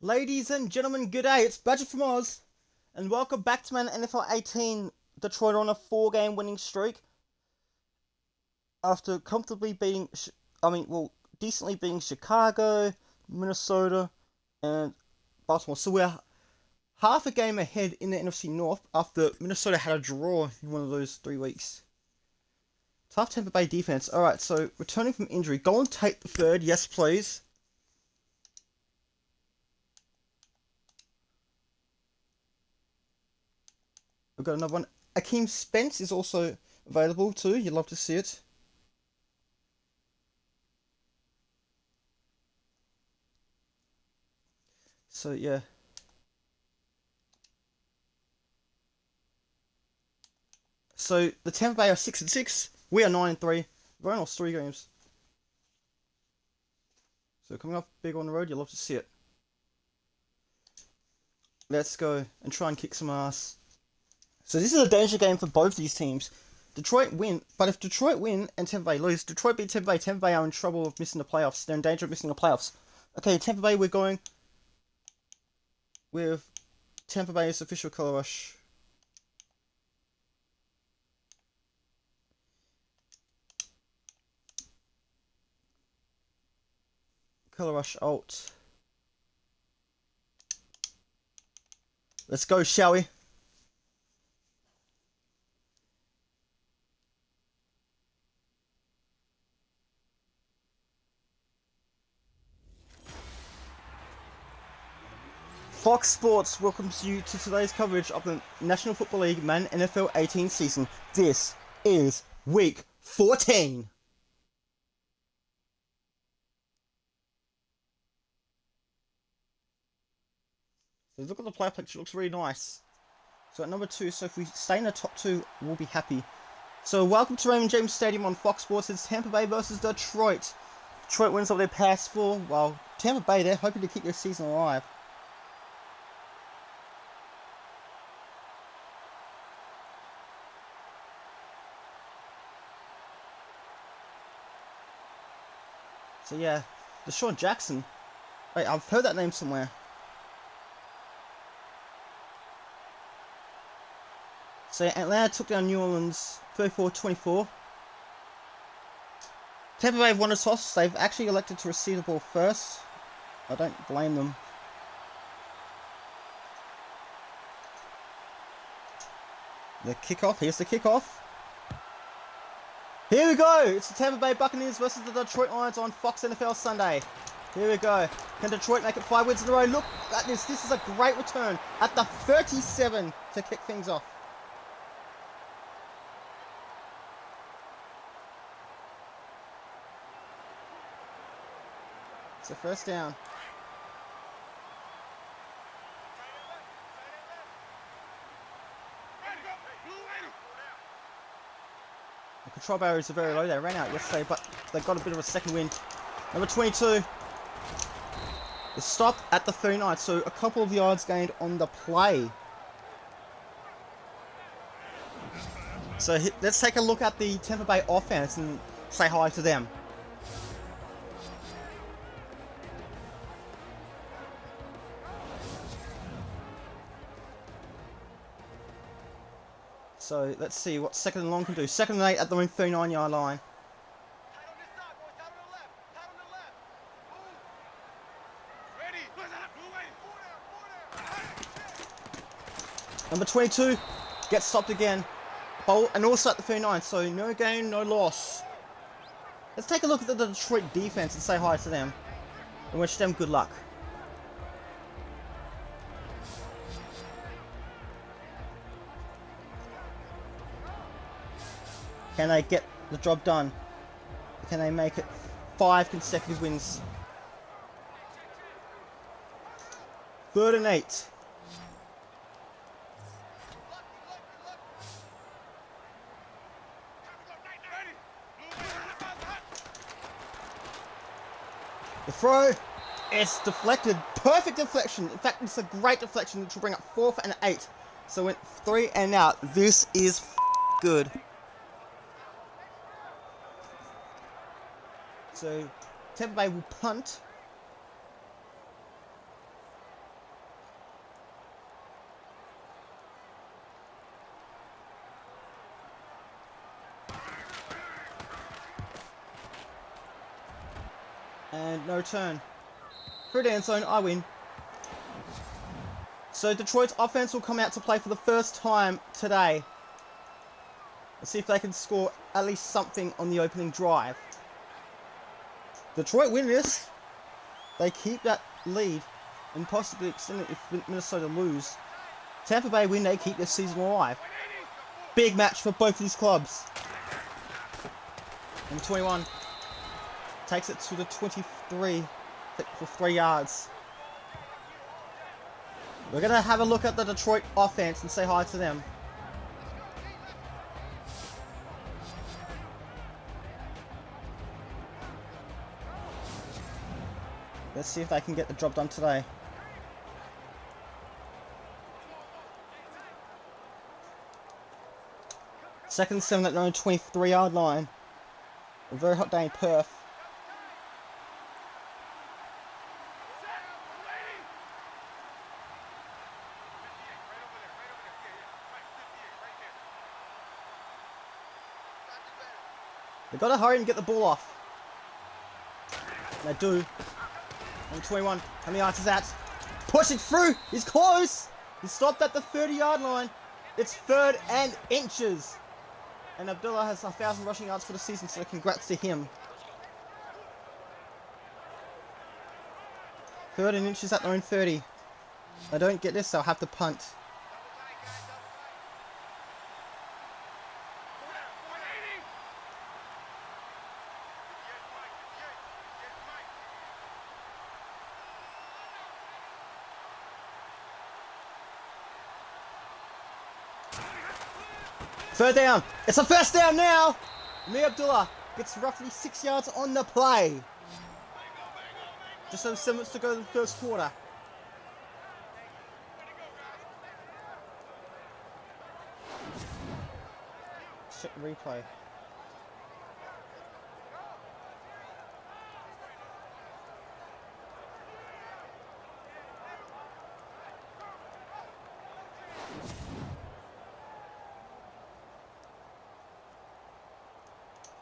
Ladies and gentlemen, good day. It's Badger from Oz, and welcome back to Madden NFL 18. Detroit on a 4-game winning streak after comfortably beating, decently beating Chicago, Minnesota, and Baltimore. So we're half a game ahead in the NFC North after Minnesota had a draw in one of those 3 weeks. Tough Tampa Bay defense. Alright, so returning from injury. Golden Tate the third, yes please. We've got another one. Akeem Spence is also available too. You'd love to see it. So yeah. So the Tampa Bay are 6-6. We are 9-3. We've only lost 3 games. So coming up big on the road, you'll love to see it. Let's go and try and kick some ass. So this is a danger game for both these teams. Detroit win, but if Detroit win and Tampa Bay lose, Detroit beat Tampa Bay are in trouble of missing the playoffs. They're in danger of missing the playoffs. Okay, Tampa Bay, we're going with Tampa Bay's official color rush. Color rush alt. Let's go, shall we? Fox Sports welcomes you to today's coverage of the National Football League Madden NFL 18 season. This is week 14. So look at the player picture, it looks really nice. So at number 2, so if we stay in the top 2, we'll be happy. So welcome to Raymond James Stadium on Fox Sports. It's Tampa Bay versus Detroit. Detroit wins over their past 4, while Tampa Bay, they're hoping to keep their season alive. So yeah, Deshaun Jackson. Wait, I've heard that name somewhere. So Atlanta took down New Orleans 34-24. Tampa Bay won a toss. They've actually elected to receive the ball first. I don't blame them. The kickoff. Here's the kickoff. Here we go! It's the Tampa Bay Buccaneers versus the Detroit Lions on Fox NFL Sunday. Here we go. Can Detroit make it 5 wins in a row? Look at this. This is a great return at the 37 to kick things off. It's a first down. The control barriers are very low. They ran out yesterday, but they got a bit of a second wind. Number 22. The stop at the 39, so a couple of yards gained on the play. So let's take a look at the Tampa Bay offense and say hi to them. So let's see what second and long can do. Second and 8 at the 39-yard line. Number 22 gets stopped again. And also at the 39, so no gain, no loss. Let's take a look at the Detroit defense and say hi to them. And wish them good luck. Can they get the job done? Can they make it 5 consecutive wins? 3rd and 8. The throw is deflected. Perfect deflection. In fact, it's a great deflection which will bring up 4th and 8. So went 3 and out. This is good. So Tampa Bay will punt. And no return. Through the end zone, I win. So Detroit's offense will come out to play for the first time today. Let's see if they can score at least something on the opening drive. Detroit win this. They keep that lead and possibly extend it if Minnesota lose. Tampa Bay win, they keep their season alive. Big match for both these clubs. And 21 takes it to the 23 for 3 yards. We're going to have a look at the Detroit offense and say hi to them. Let's see if they can get the job done today. Second and 7 at their own 23-yard line. A very hot day in Perth. They've got to hurry and get the ball off. They do. On 21. How many yards is that? Pushing through. He's close. He stopped at the 30-yard line. It's 3rd and inches. And Abdullah has 1,000 rushing yards for the season, so congrats to him. 3rd and inches at their own 30. If they don't get this, they'll have to punt. Third down. It's a first down now. Amir Abdullah gets roughly 6 yards on the play. Just over 7 minutes to go in the first quarter. Let's check the replay.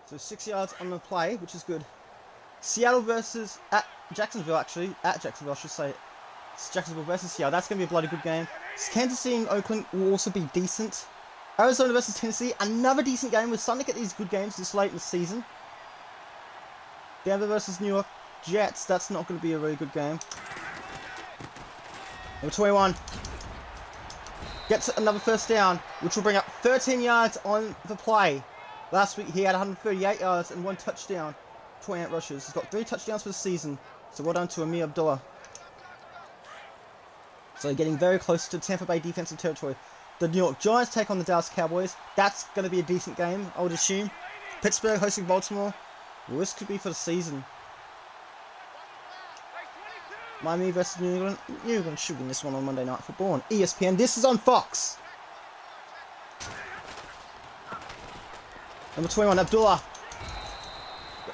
So 6 yards on the play, which is good. Seattle versus at Jacksonville, actually. At Jacksonville, I should say. It's Jacksonville versus Seattle. That's going to be a bloody good game. Kansas City and Oakland will also be decent. Arizona versus Tennessee, another decent game. We're starting to get these good games this late in the season. Denver versus New York Jets. That's not going to be a very good game. Number 21 gets another first down, which will bring up 13 yards on the play. Last week he had 138 yards and 1 touchdown, 28 rushes. He's got 3 touchdowns for the season, so well done to Amir Abdullah. So getting very close to Tampa Bay defensive territory. The New York Giants take on the Dallas Cowboys. That's going to be a decent game, I would assume. Pittsburgh hosting Baltimore. Well, this could be for the season. Miami versus New England. New England should win this one on Monday Night Football on ESPN. This is on Fox. Number 21, Abdullah.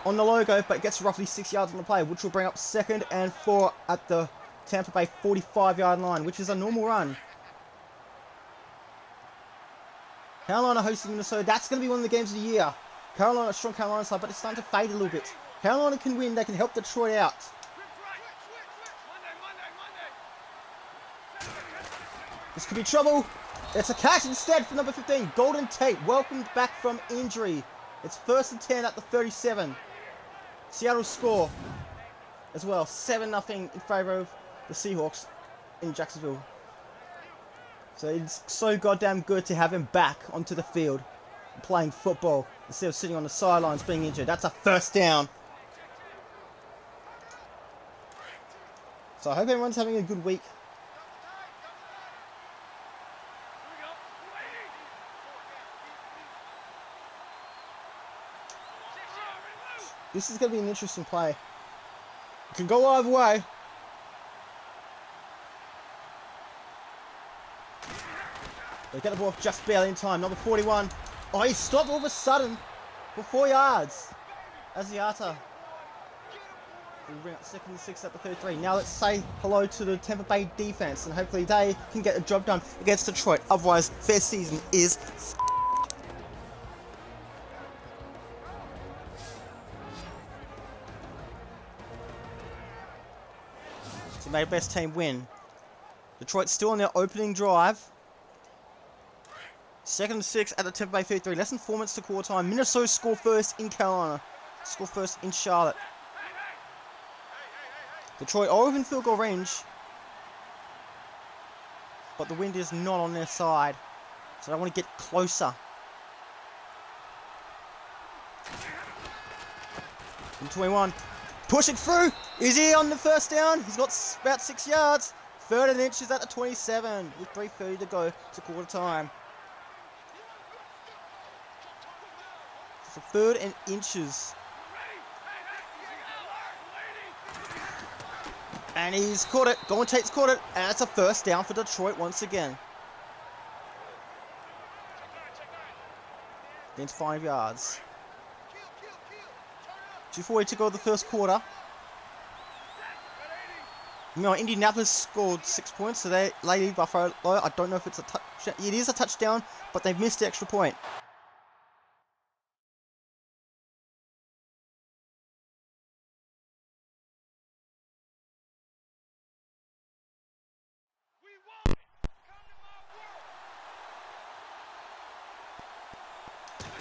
On the logo, but gets roughly 6 yards on the play, which will bring up 2nd and 4 at the Tampa Bay 45-yard line, which is a normal run. Carolina hosting Minnesota. That's going to be one of the games of the year. Carolina, strong Carolina side, but it's starting to fade a little bit. Carolina can win. They can help Detroit out. This could be trouble. It's a catch instead for number 15, Golden Tate, welcomed back from injury. It's 1st and 10 at the 37. Seattle score as well, 7-0 in favour of the Seahawks in Jacksonville. So it's so goddamn good to have him back onto the field, playing football, instead of sitting on the sidelines being injured. That's a first down. So I hope everyone's having a good week. This is going to be an interesting play. It can go either way. They get the ball just barely in time. Number 41. Oh, he stopped all of a sudden for 4 yards. Asiata. We bring up 2nd and 6 at the 33. Now let's say hello to the Tampa Bay defense, and hopefully they can get the job done against Detroit. Otherwise, their season is So may best team win. Detroit still on their opening drive. 2nd and 6 at the Tampa Bay 33. Less than 4 minutes to quarter time. Minnesota score first in Carolina. Score first in Charlotte. Detroit are within field goal range. But the wind is not on their side. So they want to get closer. In 21. Pushing through. Is he on the first down? He's got about 6 yards. 3rd and inches at the 27. With 3:30 to go to quarter time. So 3rd and inches. And he's caught it. Golden Tate's caught it. And it's a first down for Detroit once again. Then 5 yards. 2:40 to go the first quarter. Meanwhile, Indianapolis scored 6 points, so they lead Buffalo. I don't know if it's a touchdown. It is a touchdown, but they've missed the extra point.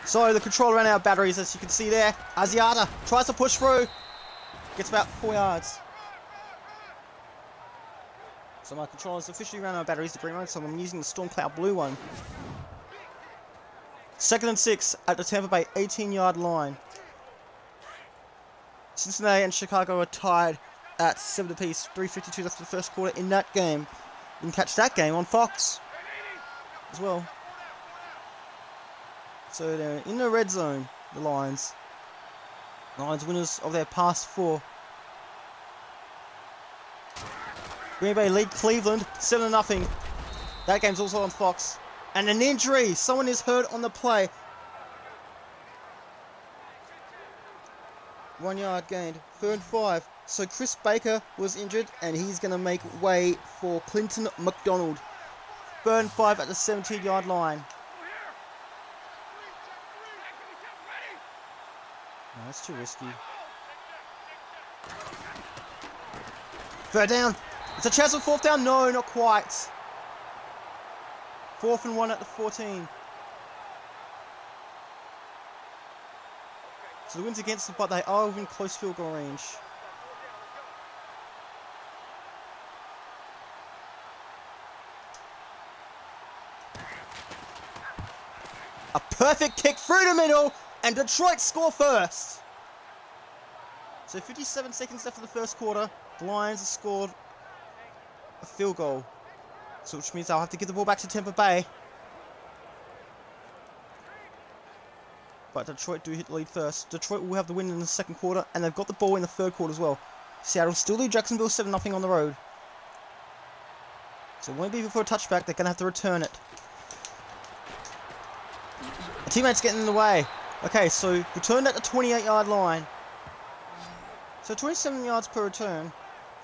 So the controller ran out of batteries, as you can see there. Asiata tries to push through. Gets about 4 yards. So my controller's officially ran out of batteries, the green one, so I'm using the Storm Cloud blue one. 2nd and 6 at the Tampa Bay 18-yard line. Cincinnati and Chicago are tied at 7 apiece. 3:52 left for the first quarter in that game. You can catch that game on Fox as well. So they're in the red zone, the Lions. Lions winners of their past 4. Green Bay lead Cleveland 7-0. That game's also on Fox. And an injury. Someone is hurt on the play. 1 yard gained. 3rd and 5. So Chris Baker was injured and he's going to make way for Clinton McDonald. 3rd and 5 at the 17-yard line. No, that's too risky. 3rd down. It's a chance of 4th down. No, not quite. 4th and 1 at the 14. So the wind's against them, but they are within close field goal range. A perfect kick through the middle, and Detroit score first. So 57 seconds left of the first quarter. The Lions have scored a field goal. So which means I'll have to give the ball back to Tampa Bay. But Detroit do hit the lead first. Detroit will have the win in the second quarter, and they've got the ball in the third quarter as well. Seattle still lead Jacksonville 7-0 on the road. So it won't be before a touchback. They're going to have to return it. A teammate's getting in the way. Okay, so returned at the 28-yard line. So 27 yards per return.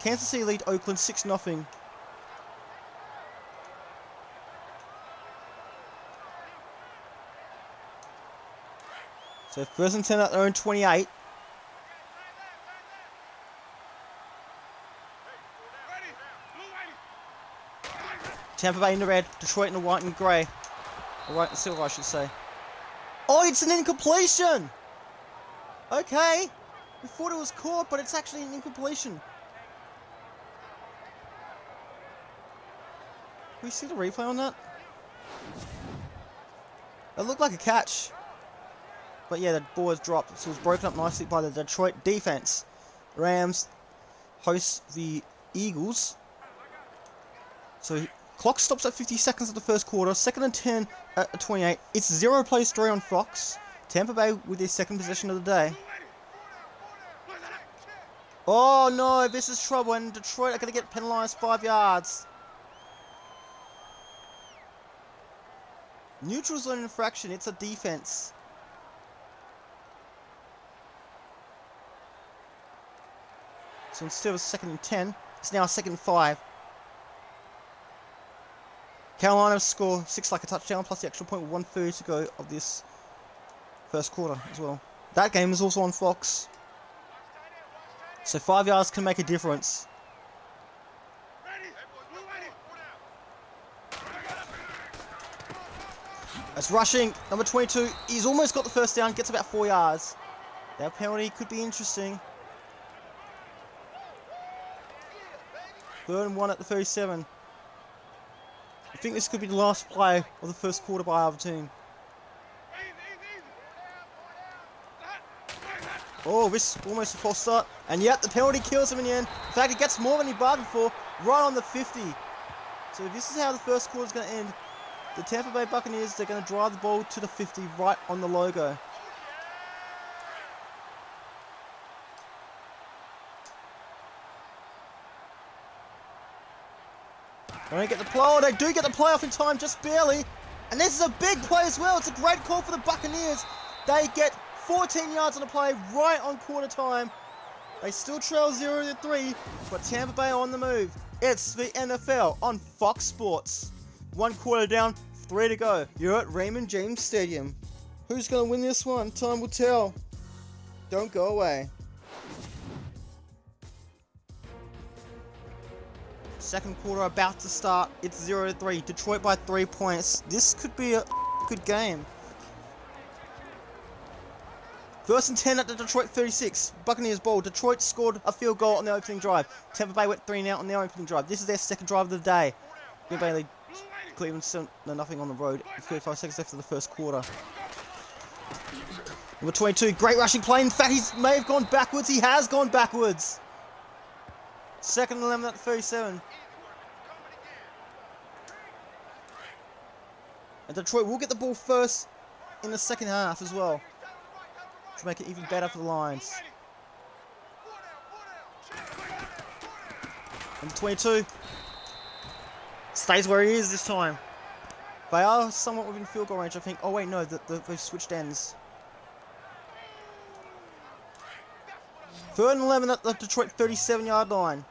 Kansas City lead Oakland 6-0. So 1st and 10 at their own 28. Tampa Bay in the red, Detroit in the white and grey. Or white and silver, I should say. Oh, it's an incompletion! Okay. We thought it was caught, but it's actually an incompletion. Can we see the replay on that? It looked like a catch. But yeah, the ball was dropped, so it was broken up nicely by the Detroit defense. Rams host the Eagles. So clock stops at 50 seconds of the first quarter. 2nd and 10 at 28. It's 0 plays 3 on Fox. Tampa Bay with their second possession of the day. Oh no, this is trouble, and Detroit are going to get penalized 5 yards. Neutral zone infraction, it's a defense. So instead of 2nd and 10, it's now 2nd and 5. Carolina score 6 like a touchdown, plus the extra point with 1:30 to go of this first quarter as well. That game is also on Fox. So 5 yards can make a difference. That's rushing. Number 22. He's almost got the first down. Gets about 4 yards. That penalty could be interesting. 3rd and 1 at the 37. I think this could be the last play of the first quarter by our team. Oh, this is almost a false start. And yet, the penalty kills him in the end. In fact, he gets more than he bargained for, right on the 50. So this is how the first quarter is going to end. The Tampa Bay Buccaneers, they're going to drive the ball to the 50 right on the logo. They don't get the play. Oh, they do get the play off in time, just barely. And this is a big play as well. It's a great call for the Buccaneers. They get 14 yards on the play right on quarter time. They still trail 0-3, but Tampa Bay are on the move. It's the NFL on Fox Sports. 1 quarter down, 3 to go. You're at Raymond James Stadium. Who's going to win this one? Time will tell. Don't go away. Second quarter about to start. It's 0-3. Detroit by 3 points. This could be a good game. 1st and 10 at the Detroit 36. Buccaneers ball. Detroit scored a field goal on their opening drive. Tampa Bay went 3 and out on their opening drive. This is their second drive of the day. Green Bay lead Cleveland 7-0 on the road. 35 seconds left of the first quarter. Number 22, great rushing play. In fact, he may have gone backwards. He has gone backwards. 2nd and 11 at the 37. And Detroit will get the ball first in the second half as well, to make it even better for the Lions. Number 22 stays where he is this time. They are somewhat within field goal range, I think. Oh wait, no, they've switched ends. 3rd and 11 at the Detroit 37-yard line.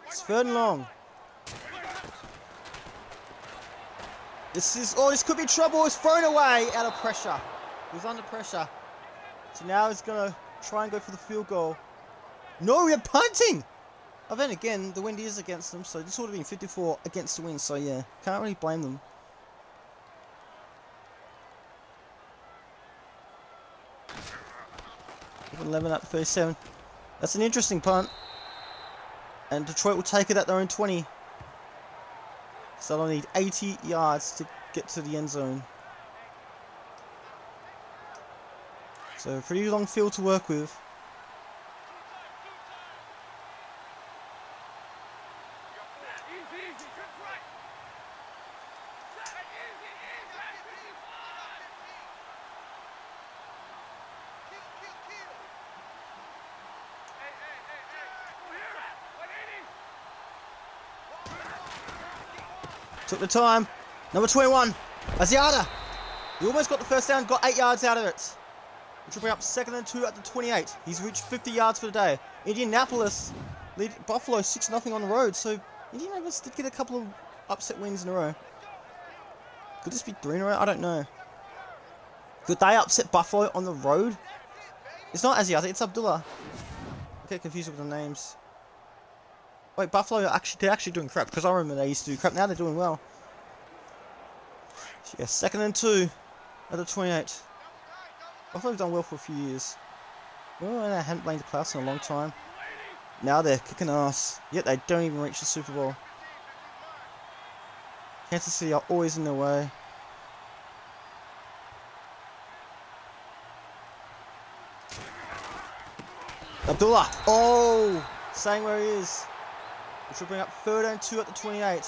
It's 3rd and long. This could be trouble. It's thrown away out of pressure. He's under pressure. So now he's going to try and go for the field goal. No, we're punting! Oh, then again, the wind is against them, so this would have been 54 against the wind, so yeah, can't really blame them. Even 11 up to 37. That's an interesting punt. And Detroit will take it at their own 20. So they'll need 80 yards to get to the end zone. So pretty long field to work with. Took the time. Number 21, Asiata. He almost got the first down, got 8 yards out of it. Which will bring up 2nd and 2 at the 28. He's reached 50 yards for the day. Indianapolis lead Buffalo 6-0 on the road. So Indianapolis did get a couple of upset wins in a row. Could this be 3 in a row? I don't know. Could they upset Buffalo on the road? It's not Asiata, it's Abdullah. I get confused with the names. Wait, Buffalo they're actually doing crap, because I remember they used to do crap. Now they're doing well. So yeah, 2nd and 2 at the 28. Buffalo's done well for a few years. Well, they hadn't played the playoffs in a long time. Now they're kicking ass. Yet they don't even reach the Super Bowl. Kansas City are always in their way. Abdullah. Oh! Staying where he is. Which will bring up 3rd and 2 at the 28.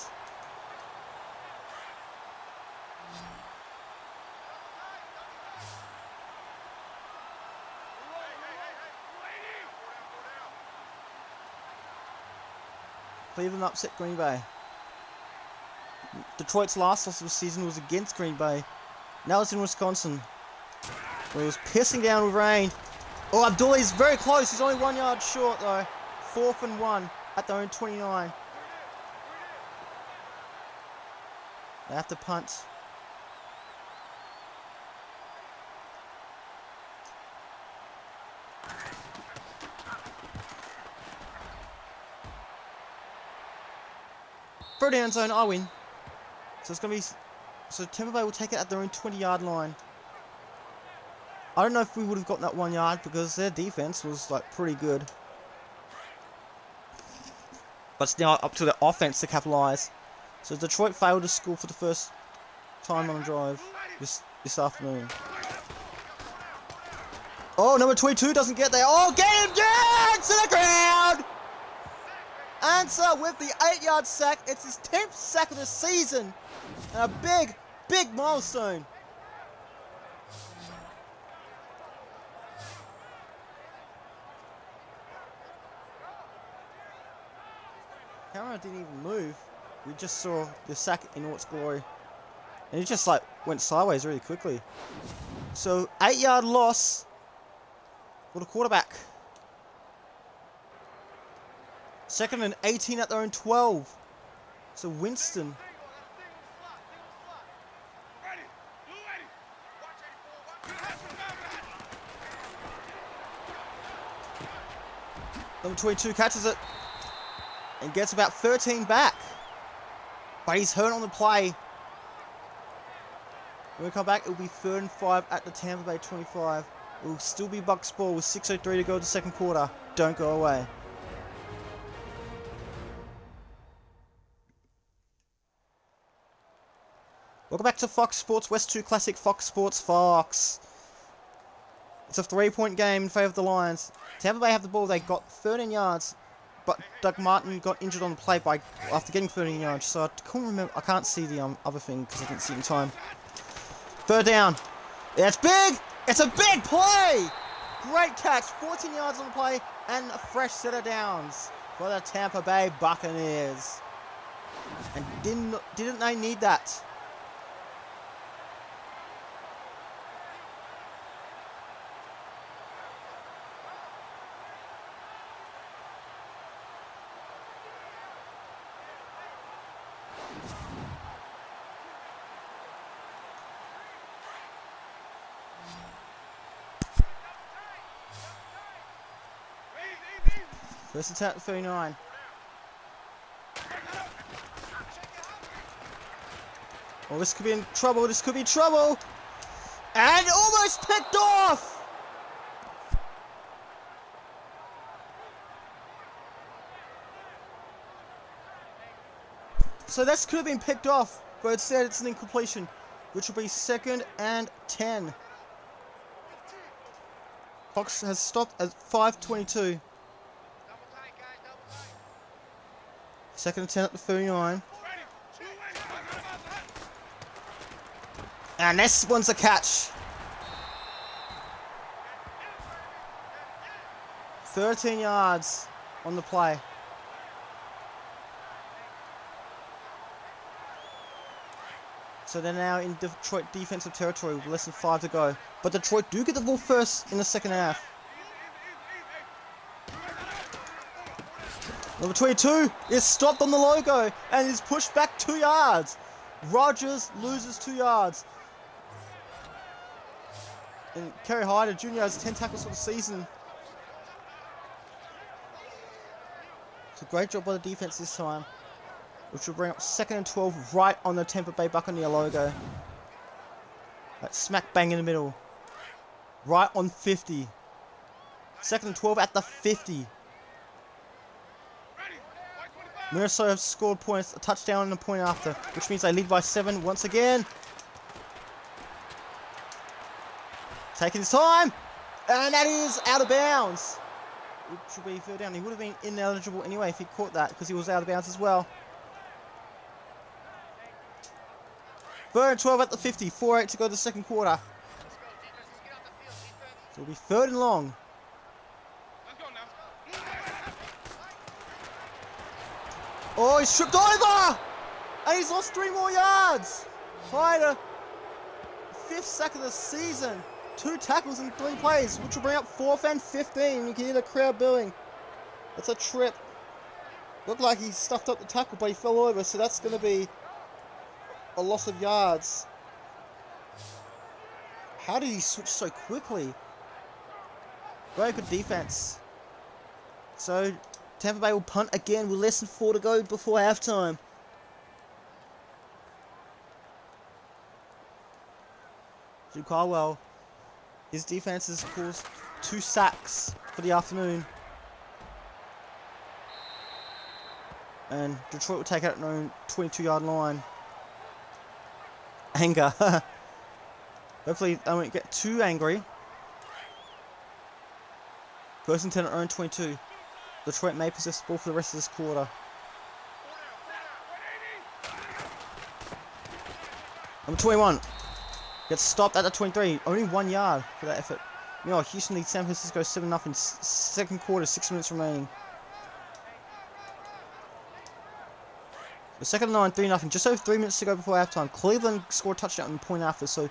Cleveland upset Green Bay. Detroit's last loss of the season was against Green Bay. Now it's in Wisconsin, where it was pissing down with rain. Oh, Abdullah is very close. He's only 1 yard short, though. 4th and 1 at their own 29. They have to punt. Third down zone, I win. So it's going to be So Tampa Bay will take it at their own 20-yard line. I don't know if we would have gotten that 1 yard because their defense was like pretty good. But it's now up to the offense to capitalize. So Detroit failed to score for the first time on a drive this afternoon. Oh, number 22 doesn't get there. Oh, get him down to the ground! Answer with the 8-yard sack. It's his 10th sack of the season. And a big milestone. Camera didn't even move. We just saw the sack in all its glory. And it just like went sideways really quickly. So 8-yard loss for the quarterback. 2nd and 18 at their own 12. So Winston. Number 22 catches it. And gets about 13 back. But he's hurt on the play. When we come back, it'll be 3rd and 5 at the Tampa Bay 25. It will still be Bucs ball with 6:03 to go in the second quarter. Don't go away. Welcome back to Fox Sports West 2 Classic Fox Sports Fox. It's a 3-point game in favour of the Lions. Tampa Bay have the ball. They got 13 yards. But Doug Martin got injured on the play after getting 13 yards. So I couldn't remember. I can't see the other thing because I didn't see it in time. 3rd down. It's big. It's a big play. Great catch. 14 yards on the play and a fresh set of downs for the Tampa Bay Buccaneers. And didn't they need that? First attempt at 39. Oh, this could be in trouble. This could be trouble. And almost picked off. So this could have been picked off, but instead it's an incompletion, which will be 2nd and 10. Fox has stopped at 5:22. 2nd and 10 at the 39. And this one's a catch. 13 yards on the play. So they're now in Detroit defensive territory with less than 5 to go. But Detroit do get the ball first in the second half. Number 22 is stopped on the logo and is pushed back 2 yards. Rodgers loses 2 yards. And Kerry Hyder Jr. has 10 tackles for the season. It's a great job by the defense this time, which will bring up 2nd and 12 right on the Tampa Bay Buccaneer logo. That's smack bang in the middle. Right on 50. 2nd and 12 at the 50. Minnesota have scored points, a touchdown and a point after, which means they lead by 7 once again. Taking his time, and that is out of bounds. Which will be 3rd down. He would have been ineligible anyway if he caught that because he was out of bounds as well. 3rd and 12 at the 50, 4:08 to go to the second quarter. So it'll be 3rd and long. Oh, he's tripped over! And he's lost 3 more yards! Hyder, 5th sack of the season. 2 tackles in 3 plays, which will bring up 4th and 15. You can hear the crowd booing. That's a trip. Looked like he stuffed up the tackle, but he fell over, so that's going to be a loss of yards. How did he switch so quickly? Very good defense. So Tampa Bay will punt again with less than 4 to go before halftime. Jim Caldwell. His defense has caused 2 sacks for the afternoon. And Detroit will take out their own 22-yard line. Anger. Hopefully they won't get too angry. First and 10 at their own 22. Detroit may possess the ball for the rest of this quarter. Number 21 gets stopped at the 23. Only 1 yard for that effort. Meanwhile, Houston leads San Francisco 7-0. Second quarter, 6 minutes remaining. The second and 9, 3-0. Just over 3 minutes to go before halftime. Cleveland scored a touchdown in the point after, so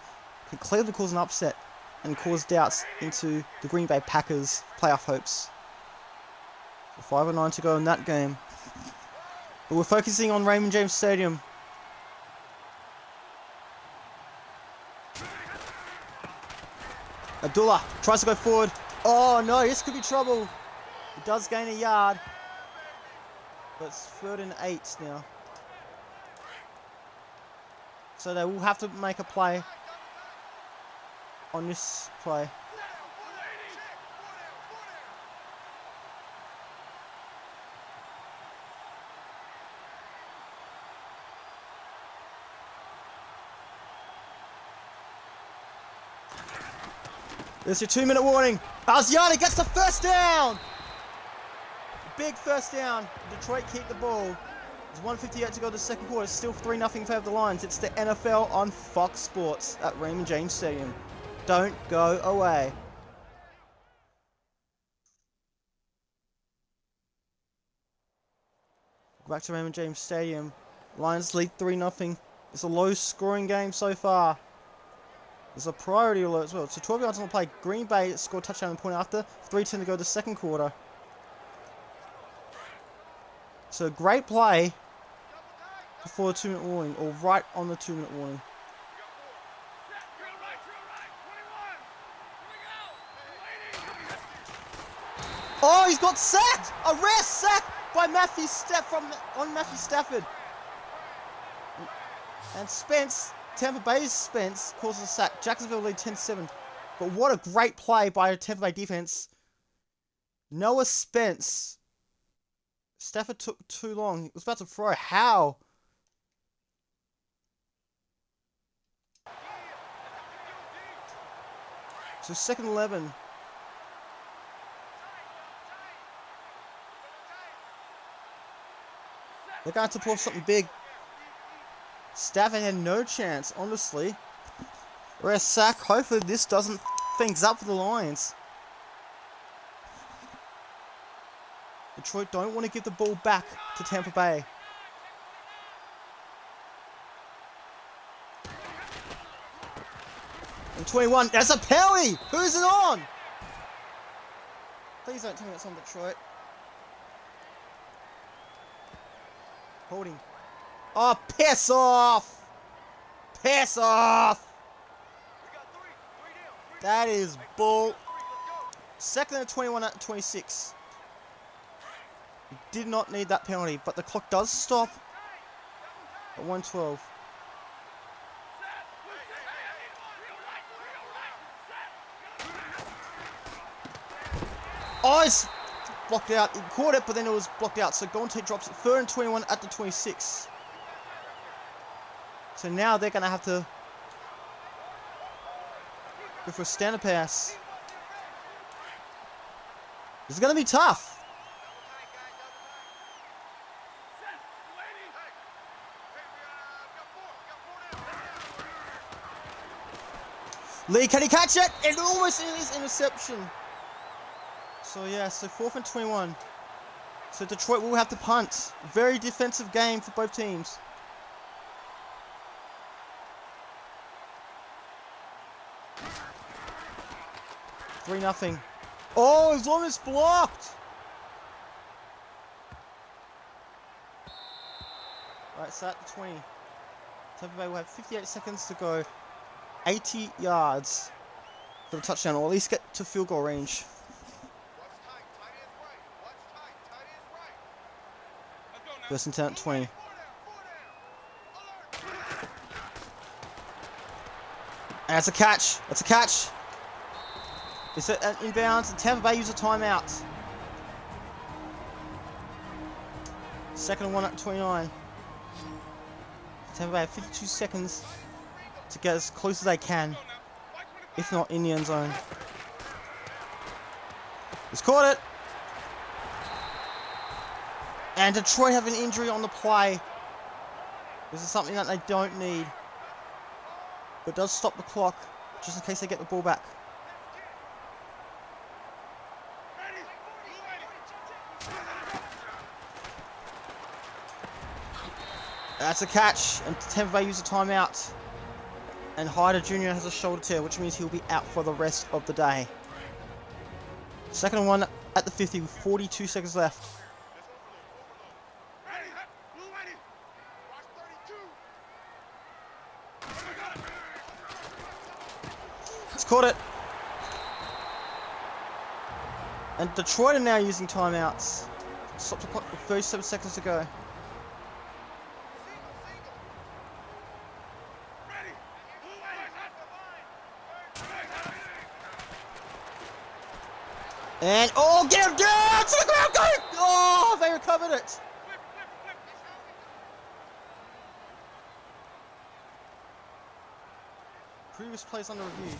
could Cleveland cause an upset and cause doubts into the Green Bay Packers' playoff hopes. So 5:09 to go in that game. But we're focusing on Raymond James Stadium. Abdullah tries to go forward. Oh no, this could be trouble. He does gain a yard. But it's 3rd and 8 now. So they will have to make a play on this play. There's your 2-minute warning. Alziani gets the first down. Big first down. Detroit keep the ball. There's 1:58 to go to the second quarter. It's still 3-0 in favor of the Lions. It's the NFL on Fox Sports at Raymond James Stadium. Don't go away. Back to Raymond James Stadium. Lions lead 3-0. It's a low-scoring game so far. There's a priority alert as well. So 12 yards on the play. Green Bay scored a touchdown in the point after. 3:10 to go to the second quarter. So great play before the 2-minute warning, or right on the 2-minute warning. Oh, he's got sacked! A rare sack by Matthew Stafford. And Spence, Tampa Bay's Spence, causes a sack. Jacksonville lead 10-7. But what a great play by a Tampa Bay defense. Noah Spence. Stafford took too long. He was about to throw. How? So 2nd and 11. They're going to pull off something big. Stafford had no chance, honestly. Rare sack. Hopefully this doesn't things up for the Lions. Detroit don't want to give the ball back to Tampa Bay. And 21, that's a penalty! Who's it on? Please don't tell me it's on Detroit. Holding. Oh, piss off! Piss off! That is bull. 2nd and 21 at 26. He did not need that penalty, but the clock does stop at 1:12. Oh, it's blocked out. He caught it, but then it was blocked out. So Gonte drops it. 3rd and 21 at the 26. So now they're going to have to go for a standard pass. This is going to be tough. Lee, can he catch it? It almost is interception. So yeah, so 4th and 21. So Detroit will have to punt. Very defensive game for both teams. Three nothing. Oh, he's almost blocked. Right, so at the 20. Tampa Bay will have 58 seconds to go. 80 yards for the touchdown, or at least get to field goal range. First and 10 at 20. And it's a catch. It's a catch. Is it an inbounds? And Tampa Bay use a timeout. Second and 1 at 29. Tampa Bay have 52 seconds to get as close as they can, if not in the end zone. He's caught it. And Detroit have an injury on the play. This is something that they don't need. But it does stop the clock, just in case they get the ball back. That's a catch, and Tampa Bay use a timeout. And Hyder Jr. has a shoulder tear, which means he'll be out for the rest of the day. Second and 1 at the 50 with 42 seconds left. He's caught it. And Detroit are now using timeouts. Stop the clock with 37 seconds to go. And, oh, get him down to the ground, go! Oh, they recovered it. Previous plays under review.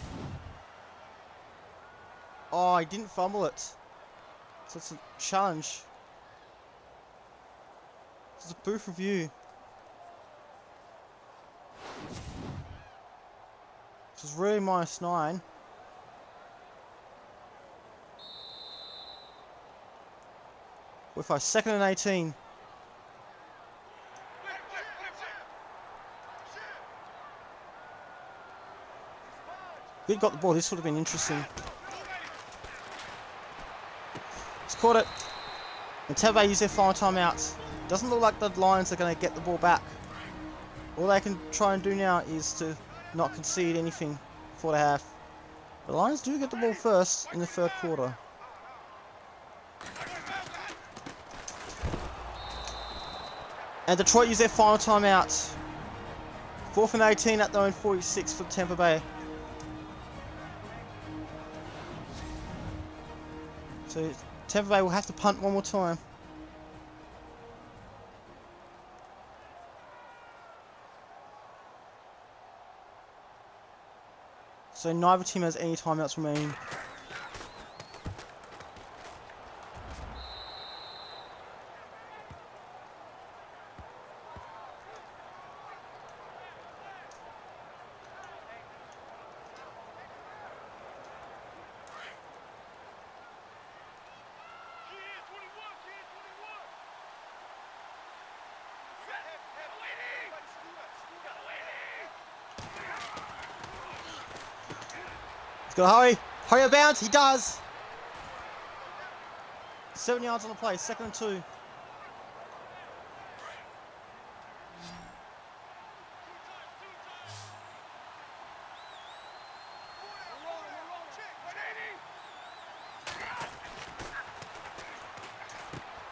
Oh, he didn't fumble it. So it's a challenge. This is a booth review. This is really -9. With our second and 18. If we'd got the ball, this would have been interesting. He's caught it. And Tampa Bay use their final timeouts. Doesn't look like the Lions are going to get the ball back. All they can try and do now is to not concede anything before the half. The Lions do get the ball first in the third quarter. And Detroit use their final timeout. 4th and 18 at their own 46 for Tampa Bay. So Tampa Bay will have to punt one more time. So neither team has any timeouts remaining. Gotta hurry! Hurry up, bounce! He does! 7 yards on the play, 2nd and 2.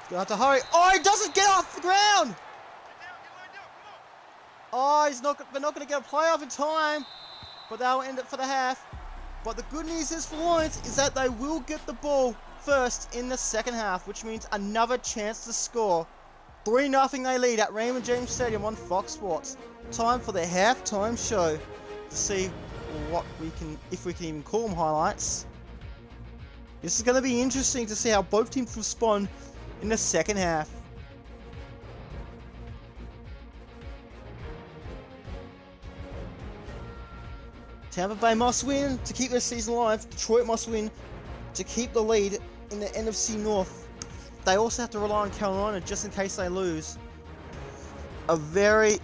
Gonna have to hurry. Oh, he doesn't get off the ground! Oh, they're not gonna get a playoff in time, but they'll end it for the half. But the good news is for Lions is that they will get the ball first in the second half, which means another chance to score. 3-0 they lead at Raymond James Stadium on Fox Sports. Time for the halftime show to see what we can, if we can even call them highlights. This is going to be interesting to see how both teams respond in the second half. Tampa Bay must win to keep their season alive. Detroit must win to keep the lead in the NFC North. They also have to rely on Carolina just in case they lose. A very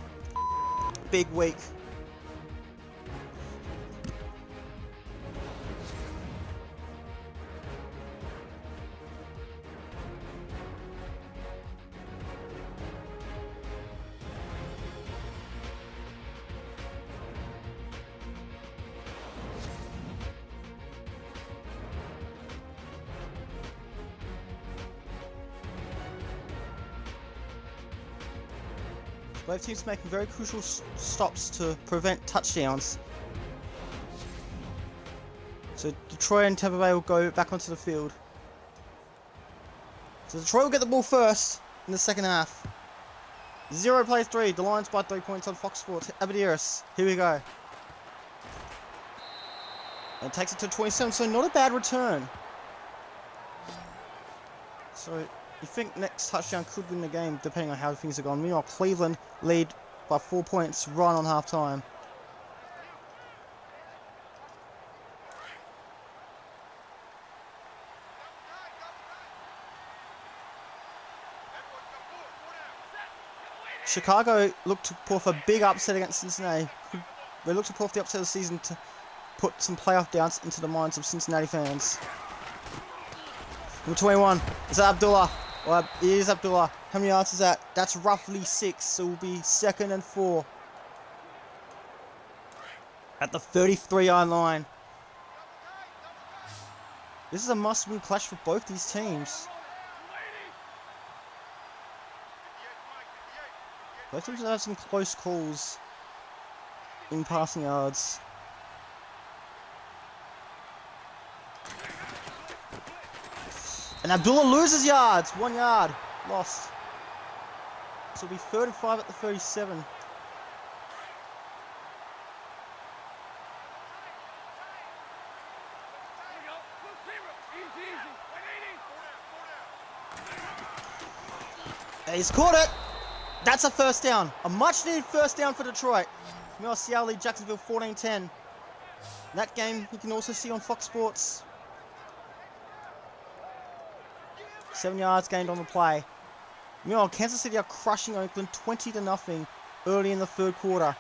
big week. Both teams making very crucial stops to prevent touchdowns. So Detroit and Tampa Bay will go back onto the field. So Detroit will get the ball first in the second half. 0 plays 3. The Lions by 3 points on Fox Sports. Abadiris. Here we go. And takes it to 27, so not a bad return. So you think next touchdown could win the game, depending on how things are going. Meanwhile, Cleveland lead by 4 points right on halftime. Chicago looked to pull off a big upset against Cincinnati. They looked to pull off the upset of the season to put some playoff doubts into the minds of Cincinnati fans. Number 21, is that Abdullah? Well, it is Abdullah. How many yards is that? That's roughly 6, so it will be 2nd and 4. At the 33-yard line. This is a must-win clash for both these teams. Both teams have had some close calls in passing yards. And Abdullah loses yards. 1 yard lost. So it'll be 3rd and 5 at the 37. He's caught it. That's a first down. A much needed first down for Detroit. Meanwhile, Seattle lead Jacksonville 14-10. That game you can also see on Fox Sports. 7 yards gained on the play. Meanwhile, Kansas City are crushing Oakland 20-0 early in the 3rd quarter.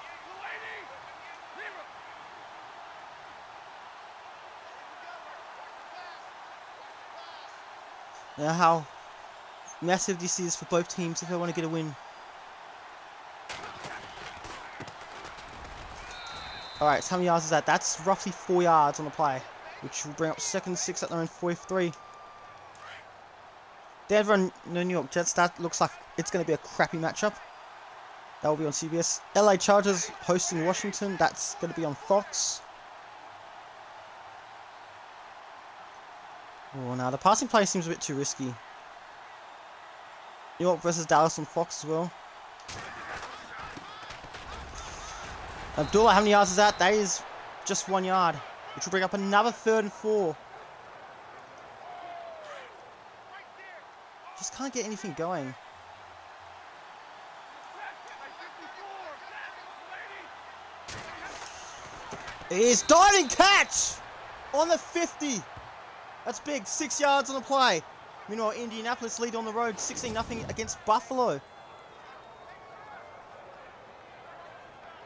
Now how massive this is for both teams if they want to get a win. Alright, so how many yards is that? That's roughly 4 yards on the play, which will bring up 2nd and 6 at their own 43. Denver and the New York Jets, that looks like it's going to be a crappy matchup. That will be on CBS. LA Chargers hosting Washington, that's going to be on Fox. Oh, now the passing play seems a bit too risky. New York versus Dallas on Fox as well. Abdullah, how many yards is that? That is just 1 yard, which will bring up another 3rd and 4. Just can't get anything going. It is diving catch on the 50. That's big. 6 yards on the play. Meanwhile, Indianapolis lead on the road 16-0 against Buffalo.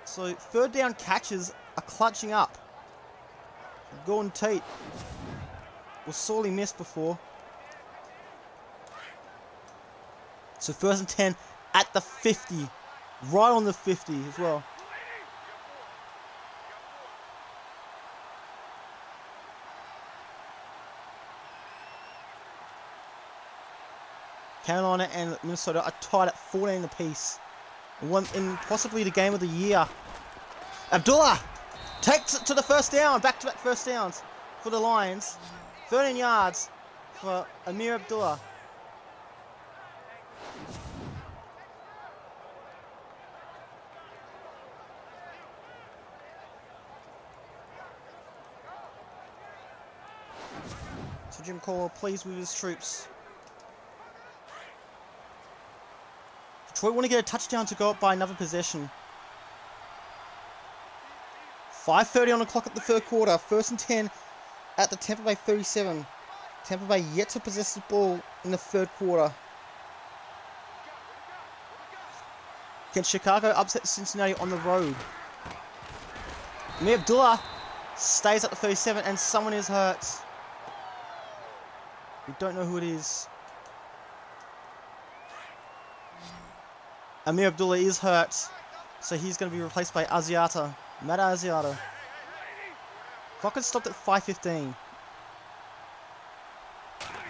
So 3rd down catches are clutching up. Gordon Tate was sorely missed before. So 1st and 10 at the 50. Right on the 50 as well. Carolina and Minnesota are tied at 14 apiece. In possibly the game of the year. Abdullah takes it to the first down. Back-to-back first downs for the Lions. 13 yards for Amir Abdullah. So Jim Caldwell pleased with his troops. Detroit want to get a touchdown to go up by another possession. 5:30 on the clock at the 3rd quarter. 1st and 10 at the Tampa Bay 37. Tampa Bay yet to possess the ball in the 3rd quarter. Can Chicago upset Cincinnati on the road? Amir Abdullah stays at the 37 and someone is hurt. We don't know who it is. Amir Abdullah is hurt, so he's going to be replaced by Asiata. Matt Asiata. Clock has stopped at 5:15.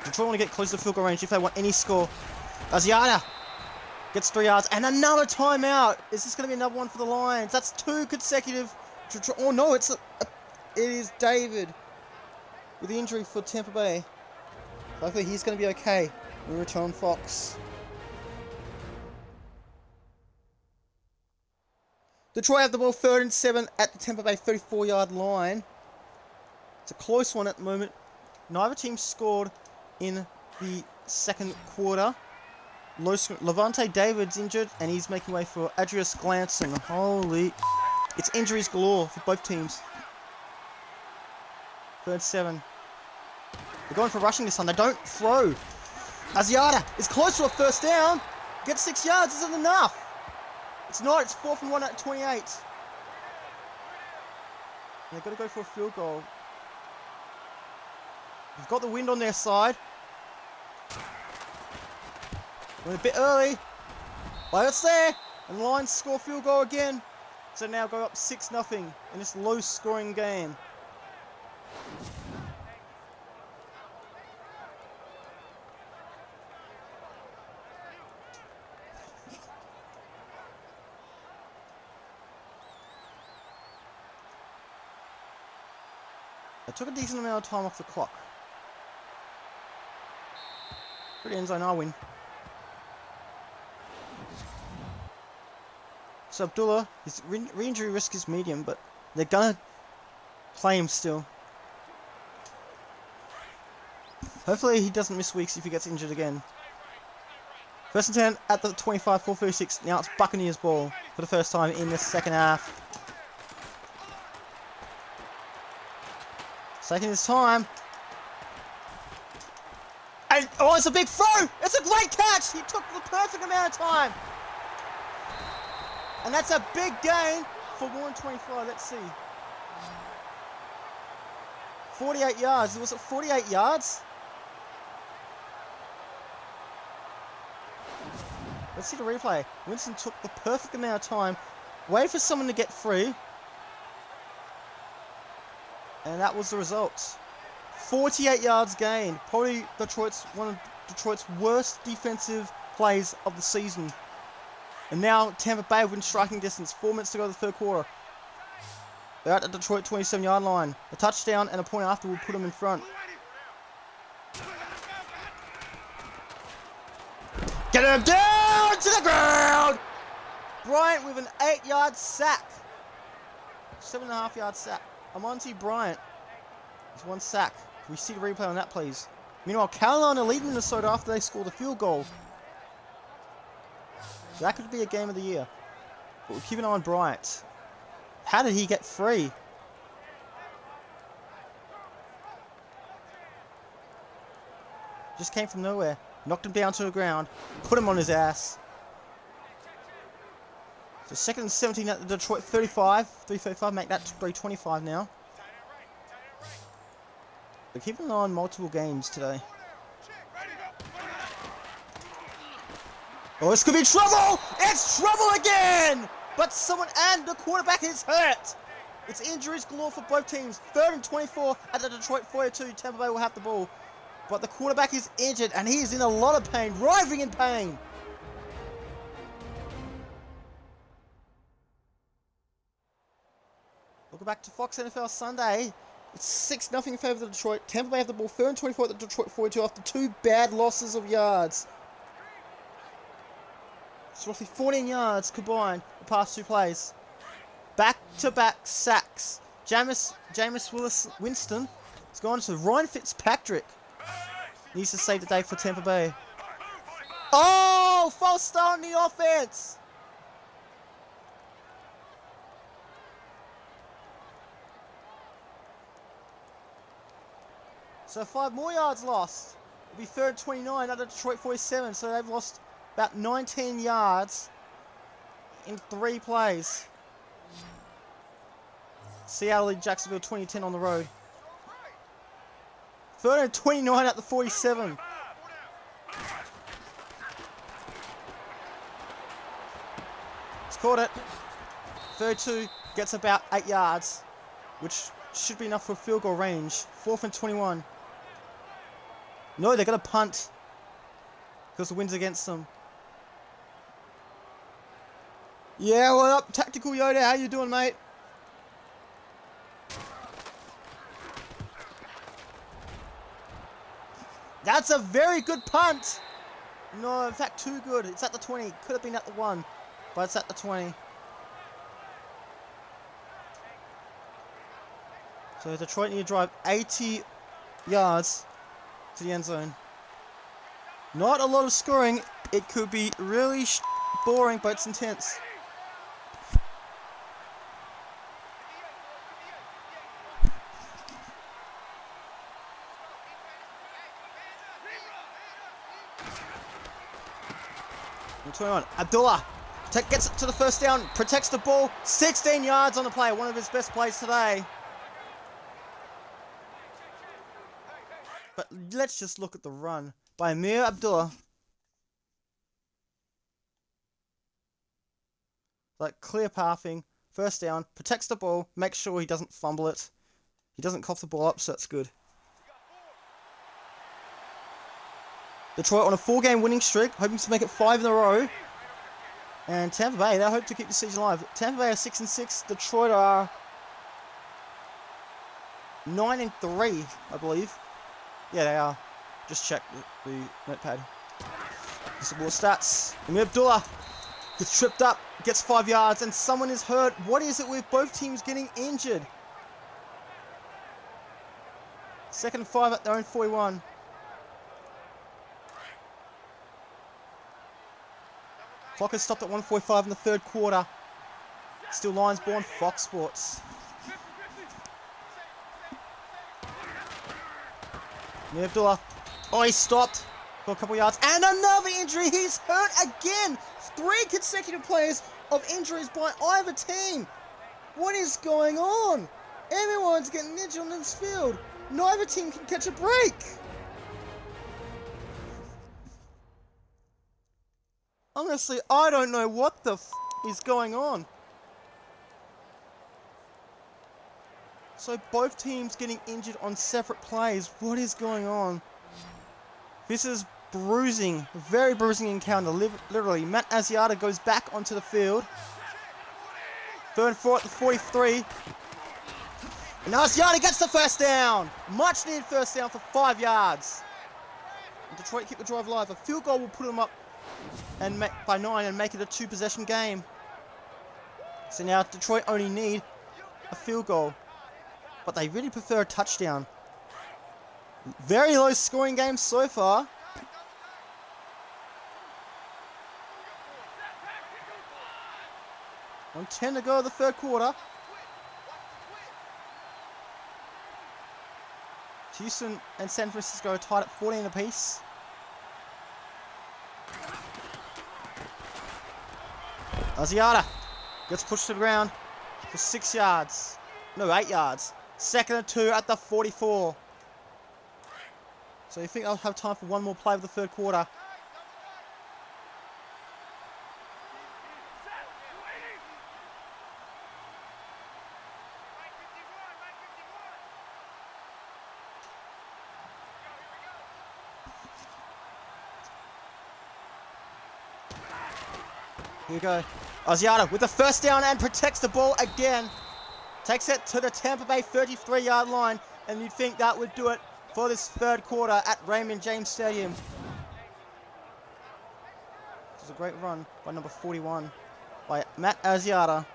Detroit want to get close to field goal range if they want any score. Asiata gets 3 yards and another timeout. Is this going to be another one for the Lions? That's 2 consecutive. Oh no, it is David. with the injury for Tampa Bay. Hopefully he's going to be okay when we return Fox. Detroit have the ball 3rd and 7 at the Tampa Bay 34-yard line. It's a close one at the moment. Neither team scored in the second quarter. Levante David's injured, and he's making way for Adrius Glanson. Holy... It's injuries galore for both teams. 3rd and 7. They're going for rushing this time. They don't throw. Asiata is close to a first down. Gets 6 yards. Isn't enough. It's not. It's 4th and 1 at 28. And they've got to go for a field goal. They've got the wind on their side. Went a bit early. But it's there. And the Lions score field goal again. So now go up 6-0 in this low-scoring game. I took a decent amount of time off the clock. Pretty end zone, I win. So Abdullah, his re-injury risk is medium, but they're gonna play him still. Hopefully he doesn't miss weeks if he gets injured again. 1st and 10 at the 25, 4:36. Now it's Buccaneers ball for the first time in the second half. Taking his time. And, oh, it's a big throw! It's a great catch! He took the perfect amount of time. And that's a big gain for 125. Let's see. 48 yards. Was it 48 yards? Let's see the replay. Winston took the perfect amount of time. Waited for someone to get free. And that was the result. 48 yards gained. Probably one of Detroit's worst defensive plays of the season. And now Tampa Bay within striking distance. 4 minutes to go to the third quarter. They're at the Detroit 27-yard line. A touchdown and a point after will put them in front. Get him down to the ground! Bryant with an 8-yard sack. 7.5-yard sack. Amonte Bryant has 1 sack. Can we see the replay on that, please? Meanwhile, Carolina lead Minnesota after they scored the field goal. So that could be a game of the year. But we'll keep an eye on Bryant. How did he get free? Just came from nowhere. Knocked him down to the ground. Put him on his ass. So 2nd and 17 at the Detroit 35. 3:35, make that 3:25 now. We're keeping an eye on multiple games today. Oh, this could be trouble! It's trouble again! But someone and the quarterback is hurt! It's injuries galore for both teams. 3rd and 24 at the Detroit 42. Tampa Bay will have the ball. But the quarterback is injured and he is in a lot of pain, writhing in pain. Welcome back to Fox NFL Sunday. It's 6-0 in favour of Detroit. Tampa Bay have the ball 3rd and 24 at the Detroit 42 after 2 bad losses of yards. It's roughly 14 yards combined the past 2 plays. Back-to-back sacks. Jameis Winston has gone to Ryan Fitzpatrick. Needs to save the day for Tampa Bay. Oh! False start on the offense! So 5 more yards lost. It'll be 3rd and 29 at the Detroit 47. So they've lost about 19 yards in 3 plays. Seattle lead Jacksonville 20-10 on the road. 3rd and 29 at the 47. He's caught it. 32 gets about 8 yards, which should be enough for field goal range. 4th and 21. No, they're going to punt because the wind's against them. Yeah, what up, Tactical Yoda? How you doing, mate? That's a very good punt. No, in fact, too good. It's at the 20. Could have been at the 1, but it's at the 20. So Detroit need to drive 80 yards to the end zone. Not a lot of scoring. It could be really boring, but it's intense. Number 21, Abdullah gets it to the first down, protects the ball, 16 yards on the play, one of his best plays today. But let's just look at the run by Amir Abdullah. Like clear pathing, first down, protects the ball, makes sure he doesn't fumble it. He doesn't cough the ball up, so that's good. Detroit on a 4-game winning streak, hoping to make it 5 in a row. And Tampa Bay, they hope to keep the season alive. Tampa Bay are 6-6. Detroit are 9-3, I believe. Yeah, they are. Just check the notepad. Some more stats. Amir Abdullah gets tripped up, gets 5 yards, and someone is hurt. What is it with both teams getting injured? 2nd and 5 at their own 41. Clock has stopped at 1:45 in the 3rd quarter. Still Lions born, Fox Sports. Amir Abdullah. Oh, he stopped for a couple yards. And another injury. He's hurt again. 3 consecutive players of injuries by either team. What is going on? Everyone's getting injured on this field. Neither team can catch a break. Honestly, I don't know what the is going on. So both teams getting injured on separate plays. What is going on? This is bruising. Very bruising encounter. Literally. Matt Asiata goes back onto the field. 3rd and 4 at the 43. And Asiata gets the first down. Much needed first down for 5 yards. And Detroit keep the drive alive. A field goal will put them up and by 9 and make it a 2-possession game. So now Detroit only need a field goal. But they really prefer a touchdown. Very low scoring game so far. On 10 to go in the 3rd quarter. Houston and San Francisco are tied at 14 apiece. Asiata gets pushed to the ground for 6 yards. No, 8 yards. 2nd and 2 at the 44. So you think I'll have time for one more play of the 3rd quarter? Here we go. Asiata with the first down and protects the ball again. Takes it to the Tampa Bay 33-yard line. And you'd think that would do it for this 3rd quarter at Raymond James Stadium. This is a great run by number 41 by Matt Asiata.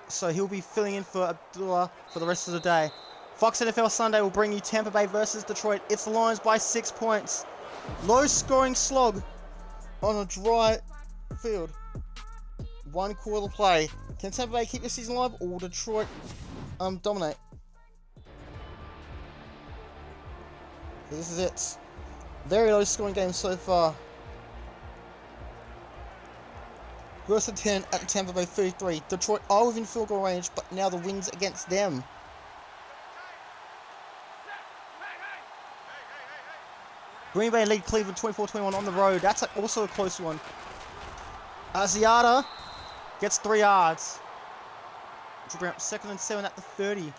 So he'll be filling in for Abdullah for the rest of the day. Fox NFL Sunday will bring you Tampa Bay versus Detroit. It's the Lions by 6 points. Low scoring slog on a dry field. 1 quarter play. Can Tampa Bay keep the season alive or will Detroit dominate? So this is it. Very low scoring game so far. First and 10 at the Tampa Bay 33. Detroit are within field goal range, but now the wind's against them. Green Bay lead Cleveland 24-21 on the road. That's also a close one. Asiata gets 3 yards. Which will bring up 2nd and 7 at the 30.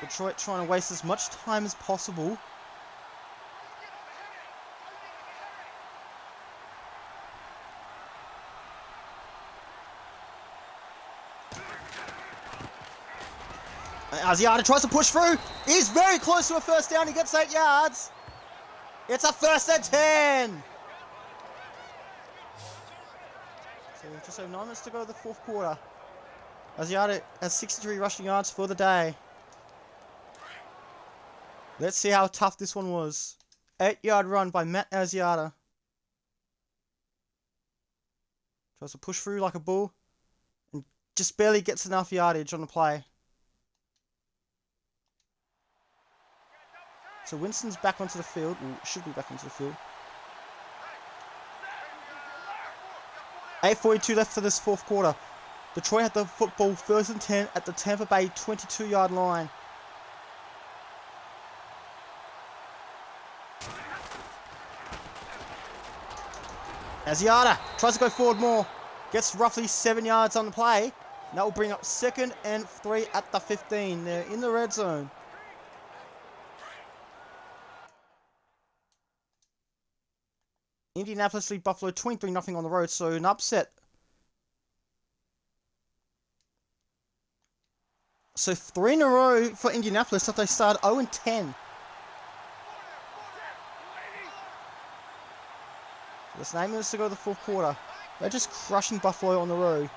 Detroit trying to waste as much time as possible. Asiata tries to push through. He's very close to a first down. He gets 8 yards. It's a 1st and 10. So just over 9 minutes to go in the 4th quarter. Asiata has 63 rushing yards for the day. Let's see how tough this one was. 8-yard run by Matt Asiata. Tries to push through like a bull. And just barely gets enough yardage on the play. So Winston's back onto the field. Or should be back onto the field. 8:42 left for this 4th quarter. Detroit had the football 1st and 10 at the Tampa Bay 22-yard line. Asiata tries to go forward more. Gets roughly 7 yards on the play. And that will bring up 2nd and 3 at the 15. They're in the red zone. Indianapolis lead Buffalo 23-0 on the road, so an upset. So 3 in a row for Indianapolis after they started 0-10. There's 9 minutes to go to the 4th quarter. They're just crushing Buffalo on the road.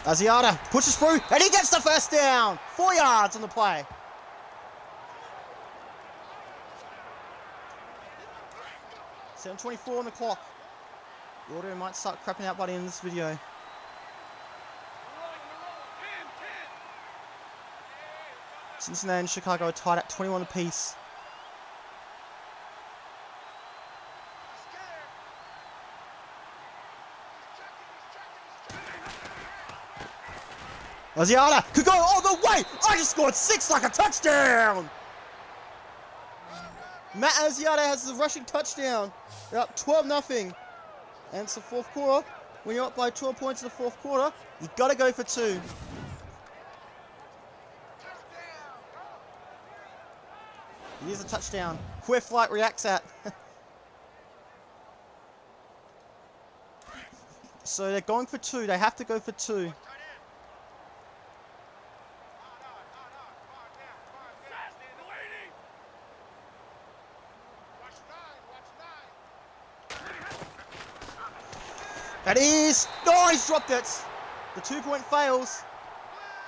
Asiata pushes through, and he gets the 1st down. 4 yards on the play. $7:24 on the clock. The audio might start crapping out by the end of this video. Cincinnati and Chicago are tied at 21 apiece. Asiata could go all the way. I just scored 6 like a touchdown. Matt Asiata has the rushing touchdown. They're up 12-0. And it's the 4th quarter. When you're up by 12 points in the 4th quarter, you've got to go for 2. Here's a touchdown. Where Flight reacts at. So they're going for 2. They have to go for 2. That is... Oh, he's dropped it. The 2-point fails.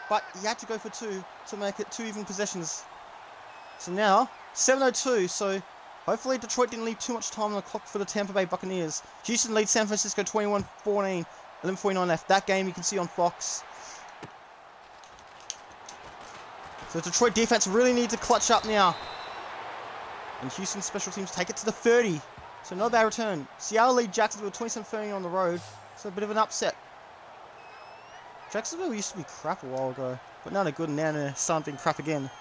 But he had to go for 2 to make it 2 even possessions. So now, 7:02. So hopefully Detroit didn't leave too much time on the clock for the Tampa Bay Buccaneers. Houston leads San Francisco 21-14. 11:49 left. That game you can see on Fox. So the Detroit defense really needs to clutch up now. And Houston special teams take it to the 30. So not a bad return. Seattle lead Jacksonville 27-30 on the road. So a bit of an upset. Jacksonville used to be crap a while ago. But now they're good and now they're starting being crap again.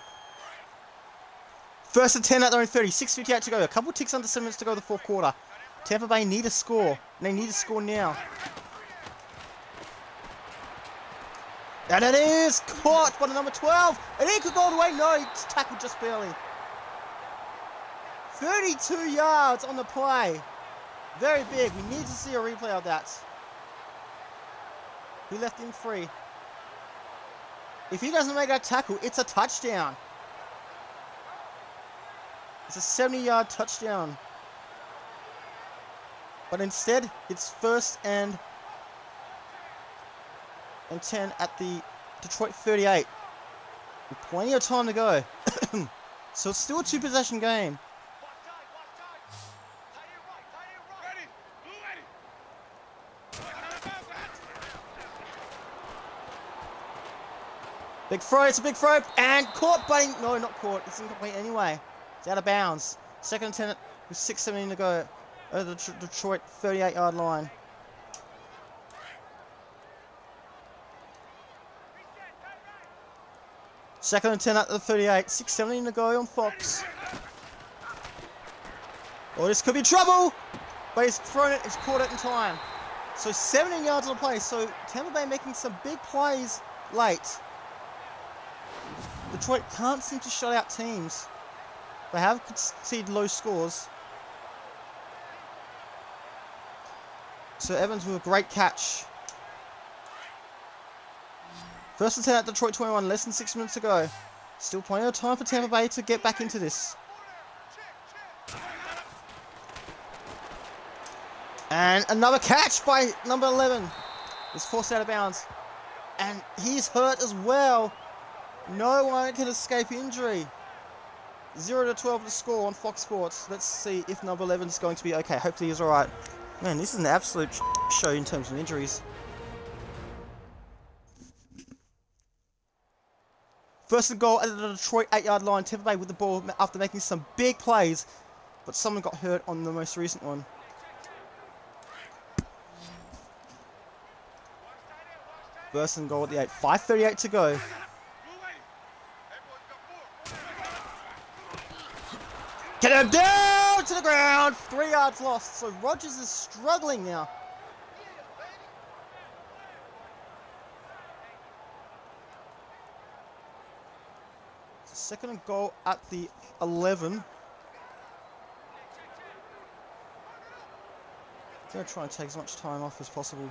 1st and 10 at their own 30. 6:58 to go. A couple ticks under 7 minutes to go in the 4th quarter. Tampa Bay need a score. And they need to score now. And it is caught by the number 12. And he could go all the way. No, he's tackled just barely. 32 yards on the play. Very big. We need to see a replay of that. He left him free. If he doesn't make that tackle, it's a touchdown. It's a 70-yard touchdown. But instead, it's 1st and 10 at the Detroit 38. With plenty of time to go. So it's still a 2-possession game. Big throw, it's a big throw, and caught, but no, not caught. It's incomplete anyway. It's out of bounds. 2nd and 10 with 6:17 to go over the Detroit 38-yard line. Second and 10 at the 38. 6:17 to go on Fox. Oh, this could be trouble. But he's thrown it. He's caught it in time. So 17 yards on the play. So Tampa Bay making some big plays late. Detroit can't seem to shut out teams. They have conceded low scores. So Evans with a great catch. First and 10 at Detroit 21, less than 6 minutes ago. Still plenty of time for Tampa Bay to get back into this. And another catch by number 11. Is forced out of bounds. And he's hurt as well. No one can escape injury. 0-12 to score on Fox Sports. Let's see if number 11 is going to be okay. Hopefully he's alright. Man, this is an absolute show in terms of injuries. First and goal at the Detroit 8-yard line. Tampa Bay with the ball after making some big plays. But someone got hurt on the most recent one. First and goal at the 8. 5:38 to go. Get him down to the ground. 3 yards lost. So Rodgers is struggling now. It's a second and goal at the 11. I'm going to try and take as much time off as possible.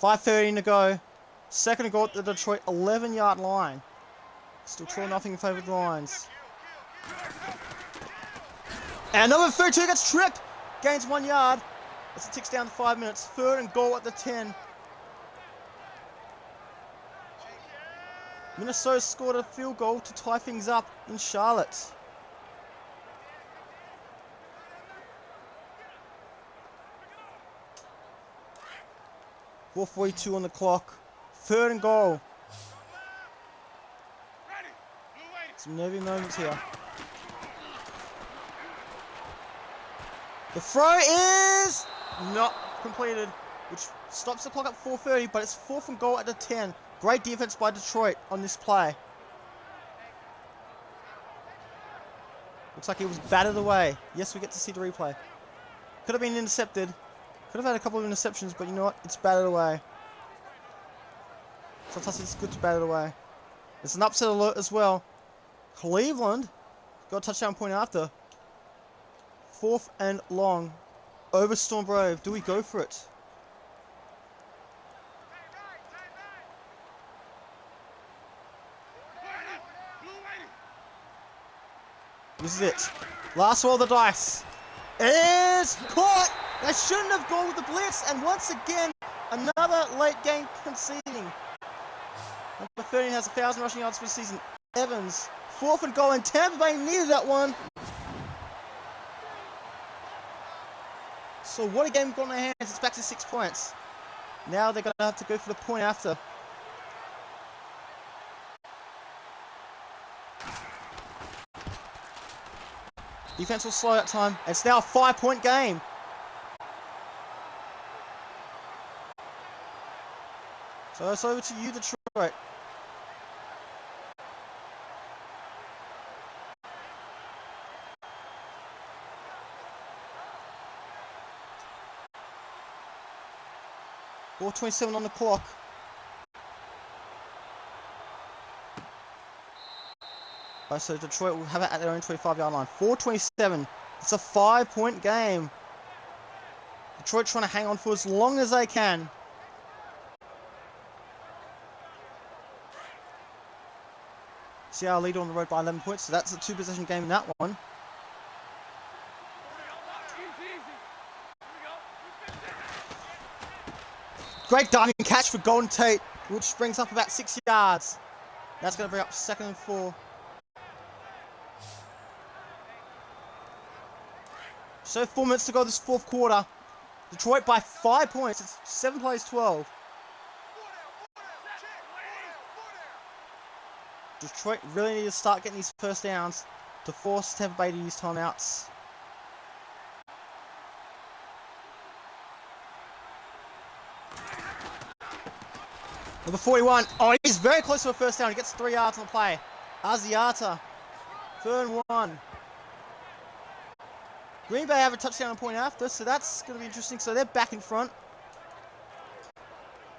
5:30 to go. Second and goal at the Detroit 11-yard line. Still 12-0 in favour of the Lions. And number 32 gets tripped. Gains 1 yard. As it ticks down to 5 minutes. Third and goal at the 10. Minnesota scored a field goal to tie things up in Charlotte. .442 on the clock. Third and goal. Some nervy moments here. The throw is not completed, which stops the clock at 4:30, but it's fourth and goal at the 10. Great defense by Detroit on this play. Looks like it was batted away. Yes, we get to see the replay. Could have been intercepted. Could have had a couple of interceptions, but you know what? It's batted away. Sometimes it's good to bat it away. It's an upset alert as well. Cleveland got a touchdown point after. Fourth and long. Over Storm Brave. Do we go for it? This is it. Last roll of the dice. Is caught! They shouldn't have gone with the blitz. And once again, another late game conceding. Number 13 has 1,000 rushing yards for the season. Evans. Fourth and goal, and Tampa Bay needed that one. So what a game we've got in our hands. It's back to 6 points. Now they're going to have to go for the point after. Defense will slow that time. It's now a 5-point game. So it's over to you, Detroit. .427 on the clock. So Detroit will have it at their own 25-yard line. 4:27. It's a 5-point game. Detroit trying to hang on for as long as they can. Seattle lead on the road by 11 points, so that's a 2-possession game in that one. Great diving catch for Golden Tate, which brings up about 6 yards. That's going to bring up 2nd and 4. So 4 minutes to go this fourth quarter. Detroit by 5 points. It's 7 plays 12. Detroit really need to start getting these first downs to force Tampa Bay to use timeouts. Number 41. Oh, he's very close to a first down. He gets 3 yards on the play. Asiata. 3rd and 1. Green Bay have a touchdown point after, so that's going to be interesting. So they're back in front.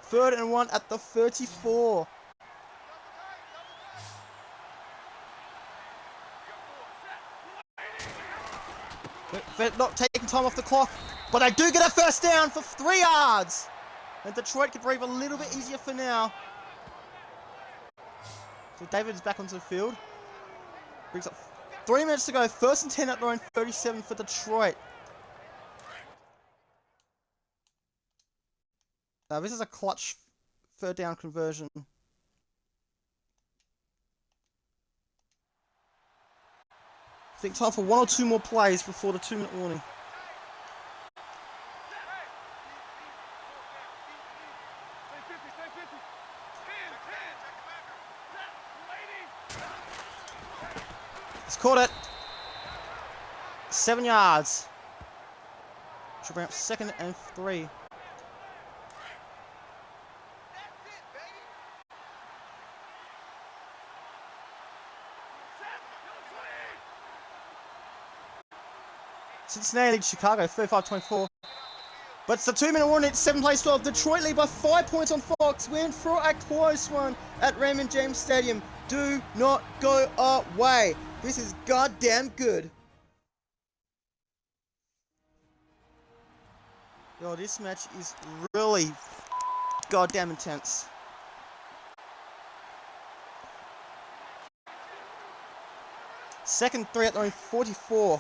3rd and 1 at the 34. They're not taking taking time off the clock. But they do get a first down for 3 yards. And Detroit can breathe a little bit easier for now. So David is back onto the field. Brings up 3 minutes to go. 1st and 10 at their own 37 for Detroit. Now this is a clutch 3rd down conversion. I think time for 1 or 2 more plays before the 2-minute warning. He's caught it. 7 yards. Should bring up 2nd and 3. Cincinnati leads Chicago 35-24. But it's the 2-minute warning. It's 7 plays 12. Detroit lead by 5 points on Fox. Win for a close one at Raymond James Stadium. Do not go away. This is goddamn good. Yo, this match is really goddamn intense. Second 3 at their own 44.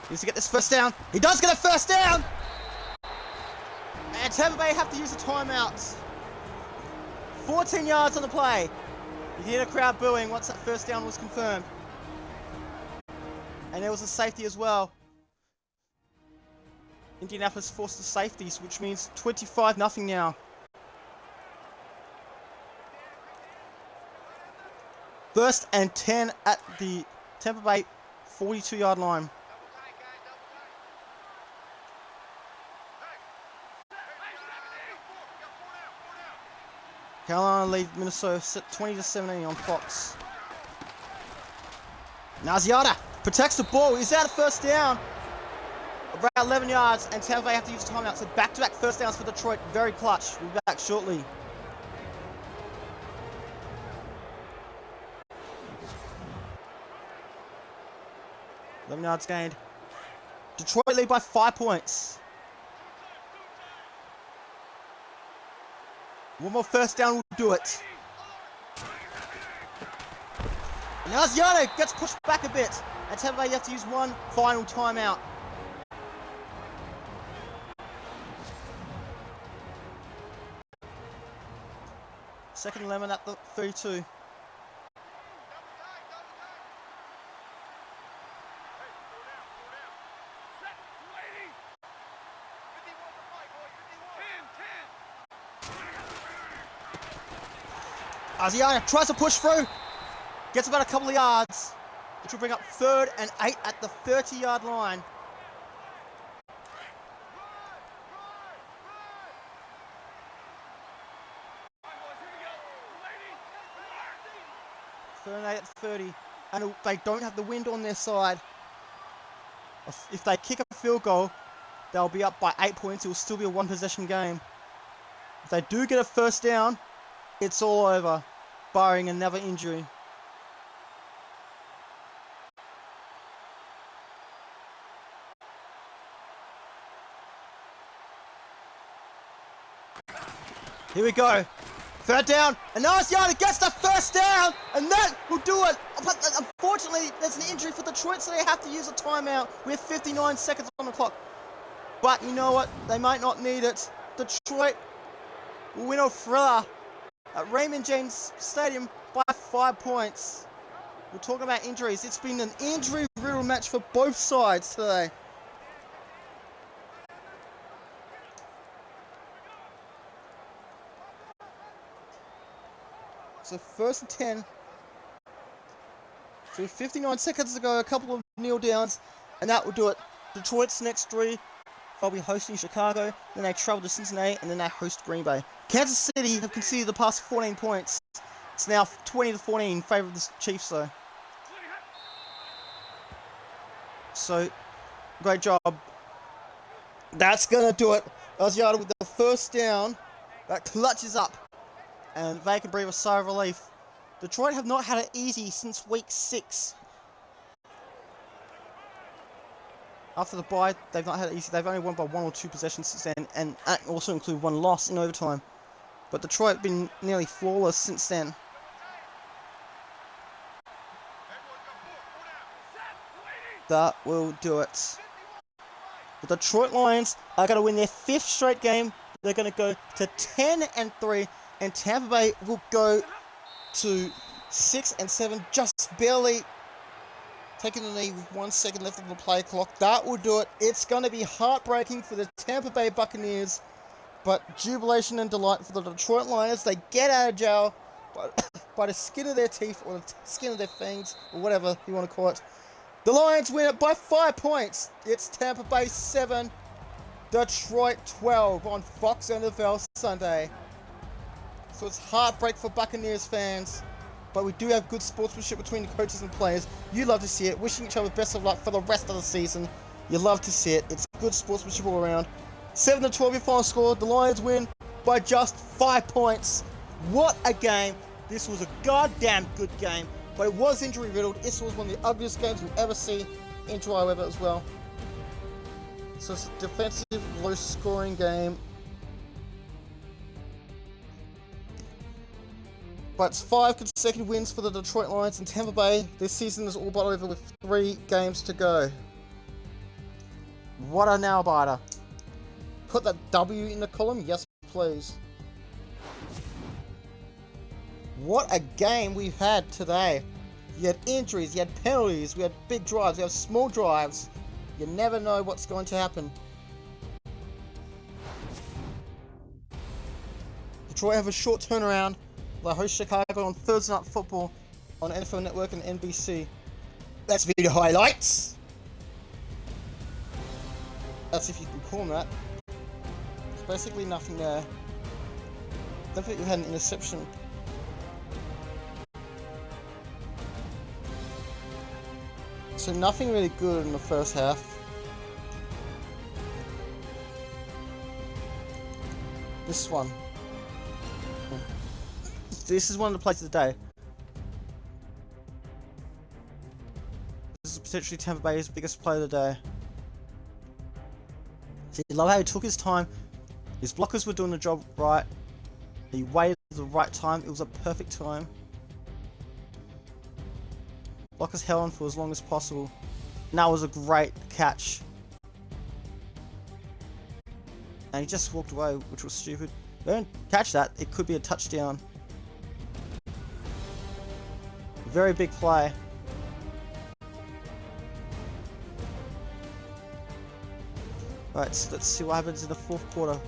He needs to get this first down. He does get a first down! And Tampa Bay have to use a timeout. 14 yards on the play. You hear the crowd booing once that first down was confirmed. And there was a safety as well. Indianapolis forced the safeties, which means 25-0 now. 1st and 10 at the Tampa Bay 42-yard line. Carolina lead Minnesota 20-17 on Fox. Naziata protects the ball. He's out of first down. About 11 yards, and Tampa Bay have to use a timeout. So back-to-back first downs for Detroit. Very clutch. We'll be back shortly. Eleven yards gained. Detroit lead by 5 points. One more first down will do it. And Asiata gets pushed back a bit. And Tampa Bay have to use one final timeout. Second 11 at the 32. Asiata tries to push through, gets about a couple of yards, which will bring up 3rd and 8 at the 30-yard line. Third and 8 at 30, and they don't have the wind on their side. If they kick a field goal, they'll be up by 8 points. It will still be a 1-possession game. If they do get a first down, it's all over, barring another injury. Here we go. 3rd down, and Asiata gets the first down, and that will do it. But unfortunately, there's an injury for Detroit, so they have to use a timeout. We have 59 seconds on the clock. But you know what? They might not need it. Detroit will win a thriller at Raymond James Stadium by 5 points. We're talking about injuries. It's been an injury-riddled match for both sides today. So 1st and 10. So 59 seconds to go, a couple of kneel downs, and that will do it. Detroit's next 3. They'll be hosting Chicago, then they travel to Cincinnati, and then they host Green Bay. Kansas City have conceded the past 14 points. It's now 20-14 in favor of the Chiefs, though. So, great job. That's going to do it. Asiata with the first down. That clutches up. and they can breathe a sigh of relief. Detroit have not had it easy since week 6. After the bye, they've not had it easy. They've only won by 1 or 2 possessions since then, and that also include 1 loss in overtime. But Detroit have been nearly flawless since then. That will do it. The Detroit Lions are going to win their 5th straight game. They're going to go to 10-3, and Tampa Bay will go to 6-7, just barely taking the knee with 1 second left of the play clock. That will do it. It's going to be heartbreaking for the Tampa Bay Buccaneers, but jubilation and delight for the Detroit Lions. They get out of jail by the skin of their teeth, or the skin of their fangs, or whatever you want to call it. The Lions win it by 5 points. It's Tampa Bay 7, Detroit 12 on Fox NFL Sunday. So it's heartbreak for Buccaneers fans. But we do have good sportsmanship between the coaches and players. You love to see it. Wishing each other best of luck for the rest of the season. You love to see it. It's good sportsmanship all around. 7-12 your final score. The Lions win by just 5 points. What a game. This was a goddamn good game. But it was injury riddled. This was one of the ugliest games we've ever seen in dry weather as well. So it's a defensive, low scoring game. But it's 5 consecutive wins for the Detroit Lions, and Tampa Bay this season is all but over with 3 games to go. What a nail-biter. Put that W in the column? Yes, please. What a game we've had today. You had injuries, you had penalties, we had big drives, we have small drives. You never know what's going to happen. Detroit have a short turnaround. They host Chicago on Thursday Night Football on NFL Network and NBC. Let's view the highlights. That's if you can call them that. There's basically nothing there. Don't think we had an interception. So nothing really good in the first half. This one. This is one of the plays of the day. This is potentially Tampa Bay's biggest play of the day. See, I love how he took his time. His blockers were doing the job right. He waited at the right time. It was a perfect time. Blockers held on for as long as possible. And that was a great catch. And he just walked away, which was stupid. If they don't catch that, it could be a touchdown. Very big play. Right, so let's see what happens in the 4th quarter.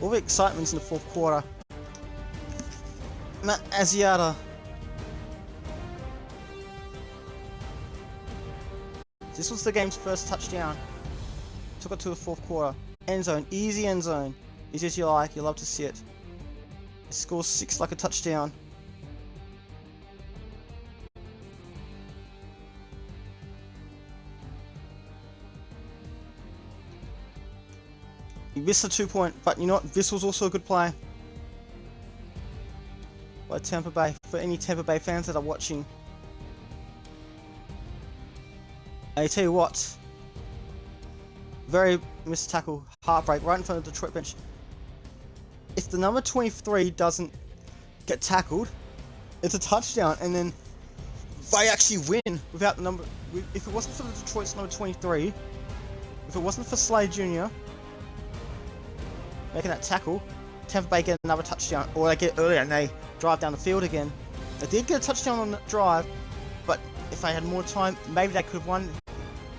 All the excitement's in the 4th quarter. Matt Asiata. This was the game's first touchdown. Took it to the 4th quarter. End zone, easy end zone. Easy as you like, you love to see it. He scores 6 like a touchdown. He missed the 2-point, but you know what? This was also a good play by Tampa Bay. For any Tampa Bay fans that are watching, I tell you what, very missed tackle, heartbreak, right in front of the Detroit bench. If the number 23 doesn't get tackled, it's a touchdown, and then they actually win without the number. If it wasn't for the Detroit's number 23, if it wasn't for Slade Jr. making that tackle, Tampa Bay get another touchdown, or they get it earlier and they drive down the field again. They did get a touchdown on that drive, but if they had more time, maybe they could have won.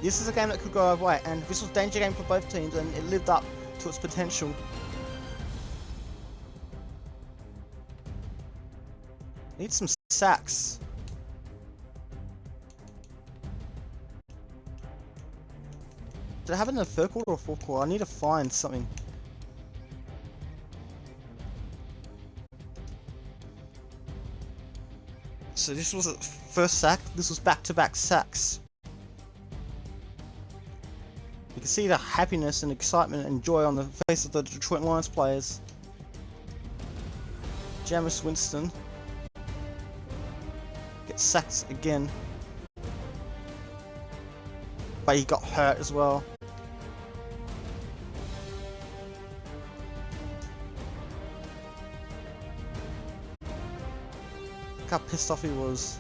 This is a game that could go either way, and this was a danger game for both teams, and it lived up to its potential. Need some sacks. Did it happen in the 3rd quarter or 4th quarter? I need to find something. So this was the first sack. This was back-to-back sacks. You can see the happiness and excitement and joy on the face of the Detroit Lions players. Jameis Winston gets sacked again. But he got hurt as well. Look how pissed off he was.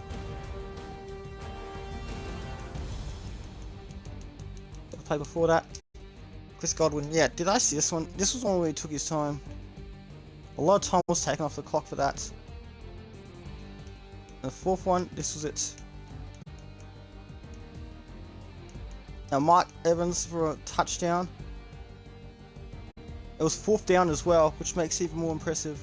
The play before that. Chris Godwin. Yeah, did I see this one? This was one where he took his time. A lot of time was taken off the clock for that. And the fourth one, this was it. Now Mark Evans for a touchdown. It was fourth down as well, which makes it even more impressive.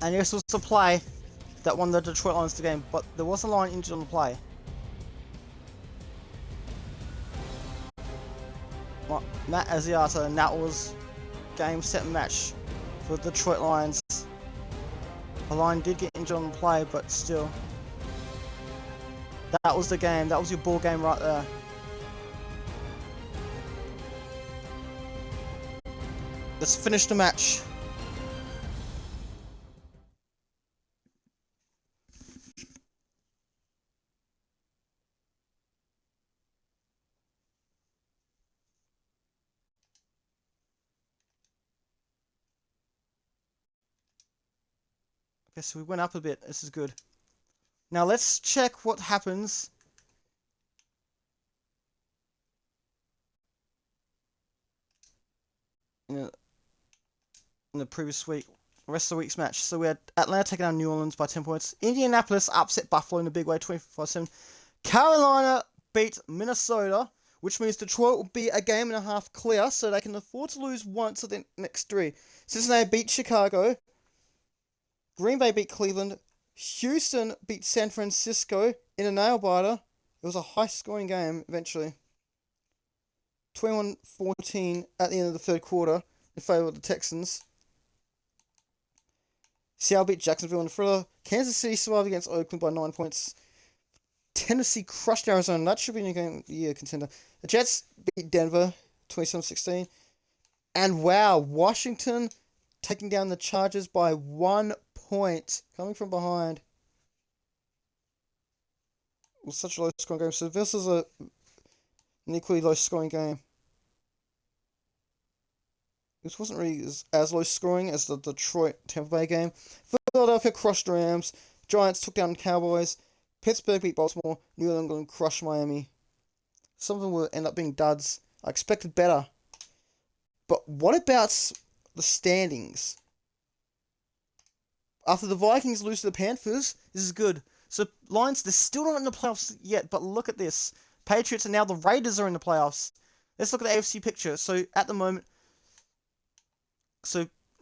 And this was the play that won the Detroit Lions the game, but there was a line injured on the play. Matt Asiata, and that was game, set, match for the Detroit Lions. The line did get injured on the play, but still. That was the game. That was your ball game right there. Let's finish the match. Okay, so we went up a bit. This is good. Now let's check what happens in the previous week, rest of the week's match. So we had Atlanta taking down New Orleans by 10 points. Indianapolis upset Buffalo in a big way, 25-7. Carolina beat Minnesota, which means Detroit will be a game and a half clear, so they can afford to lose once of the next three. Cincinnati beat Chicago. Green Bay beat Cleveland. Houston beat San Francisco in a nail-biter. It was a high-scoring game, eventually. 21-14 at the end of the third quarter in favor of the Texans. Seattle beat Jacksonville in the thriller. Kansas City survived against Oakland by 9 points. Tennessee crushed Arizona. That should be a game of the year contender. The Jets beat Denver 27-16. And wow, Washington taking down the Chargers by 1 point. Coming from behind. It was such a low-scoring game. So this is an equally low-scoring game. This wasn't really as low-scoring as the Detroit-Tampa Bay game. Philadelphia crushed the Rams. Giants took down the Cowboys. Pittsburgh beat Baltimore. New England crushed Miami. Some of them will end up being duds. I expected better. But what about the standings? After the Vikings lose to the Panthers, this is good. So, Lions, they're still not in the playoffs yet, but look at this. Patriots and now the Raiders are in the playoffs. Let's look at the AFC picture. So, at the moment,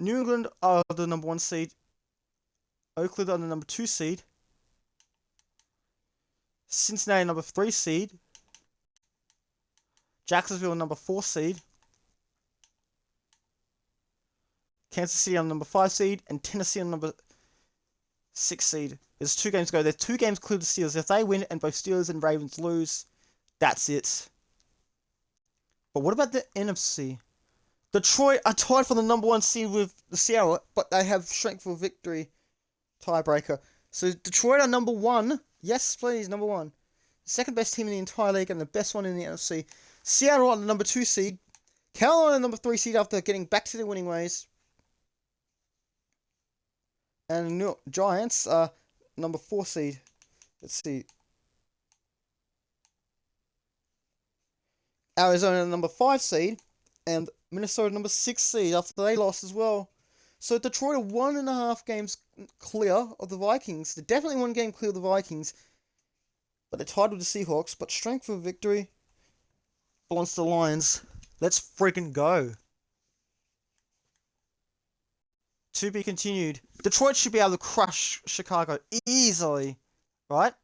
New England are the number 1 seed. Oakland are the number 2 seed. Cincinnati number 3 seed. Jacksonville number 4 seed. Kansas City on number 5 seed. And Tennessee on number 6 seed. There's 2 games to go. There's 2 games clear the Steelers. If they win and both Steelers and Ravens lose, that's it. But what about the NFC? Detroit are tied for the number 1 seed with the Seattle, but they have strength for victory tiebreaker. So Detroit are number 1. Yes, please, number 1. The second best team in the entire league and the best one in the NFC. Seattle are the number 2 seed. Carolina number 3 seed after getting back to their winning ways. And the New York Giants are number 4 seed. Let's see. Arizona number 5 seed. And Minnesota number 6 seed after they lost as well. So Detroit are 1.5 games clear of the Vikings. They're definitely 1 game clear of the Vikings. But they're tied with the Seahawks. But strength for victory belongs to the Lions. Let's freaking go. To be continued. Detroit should be able to crush Chicago easily. Right?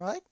Right?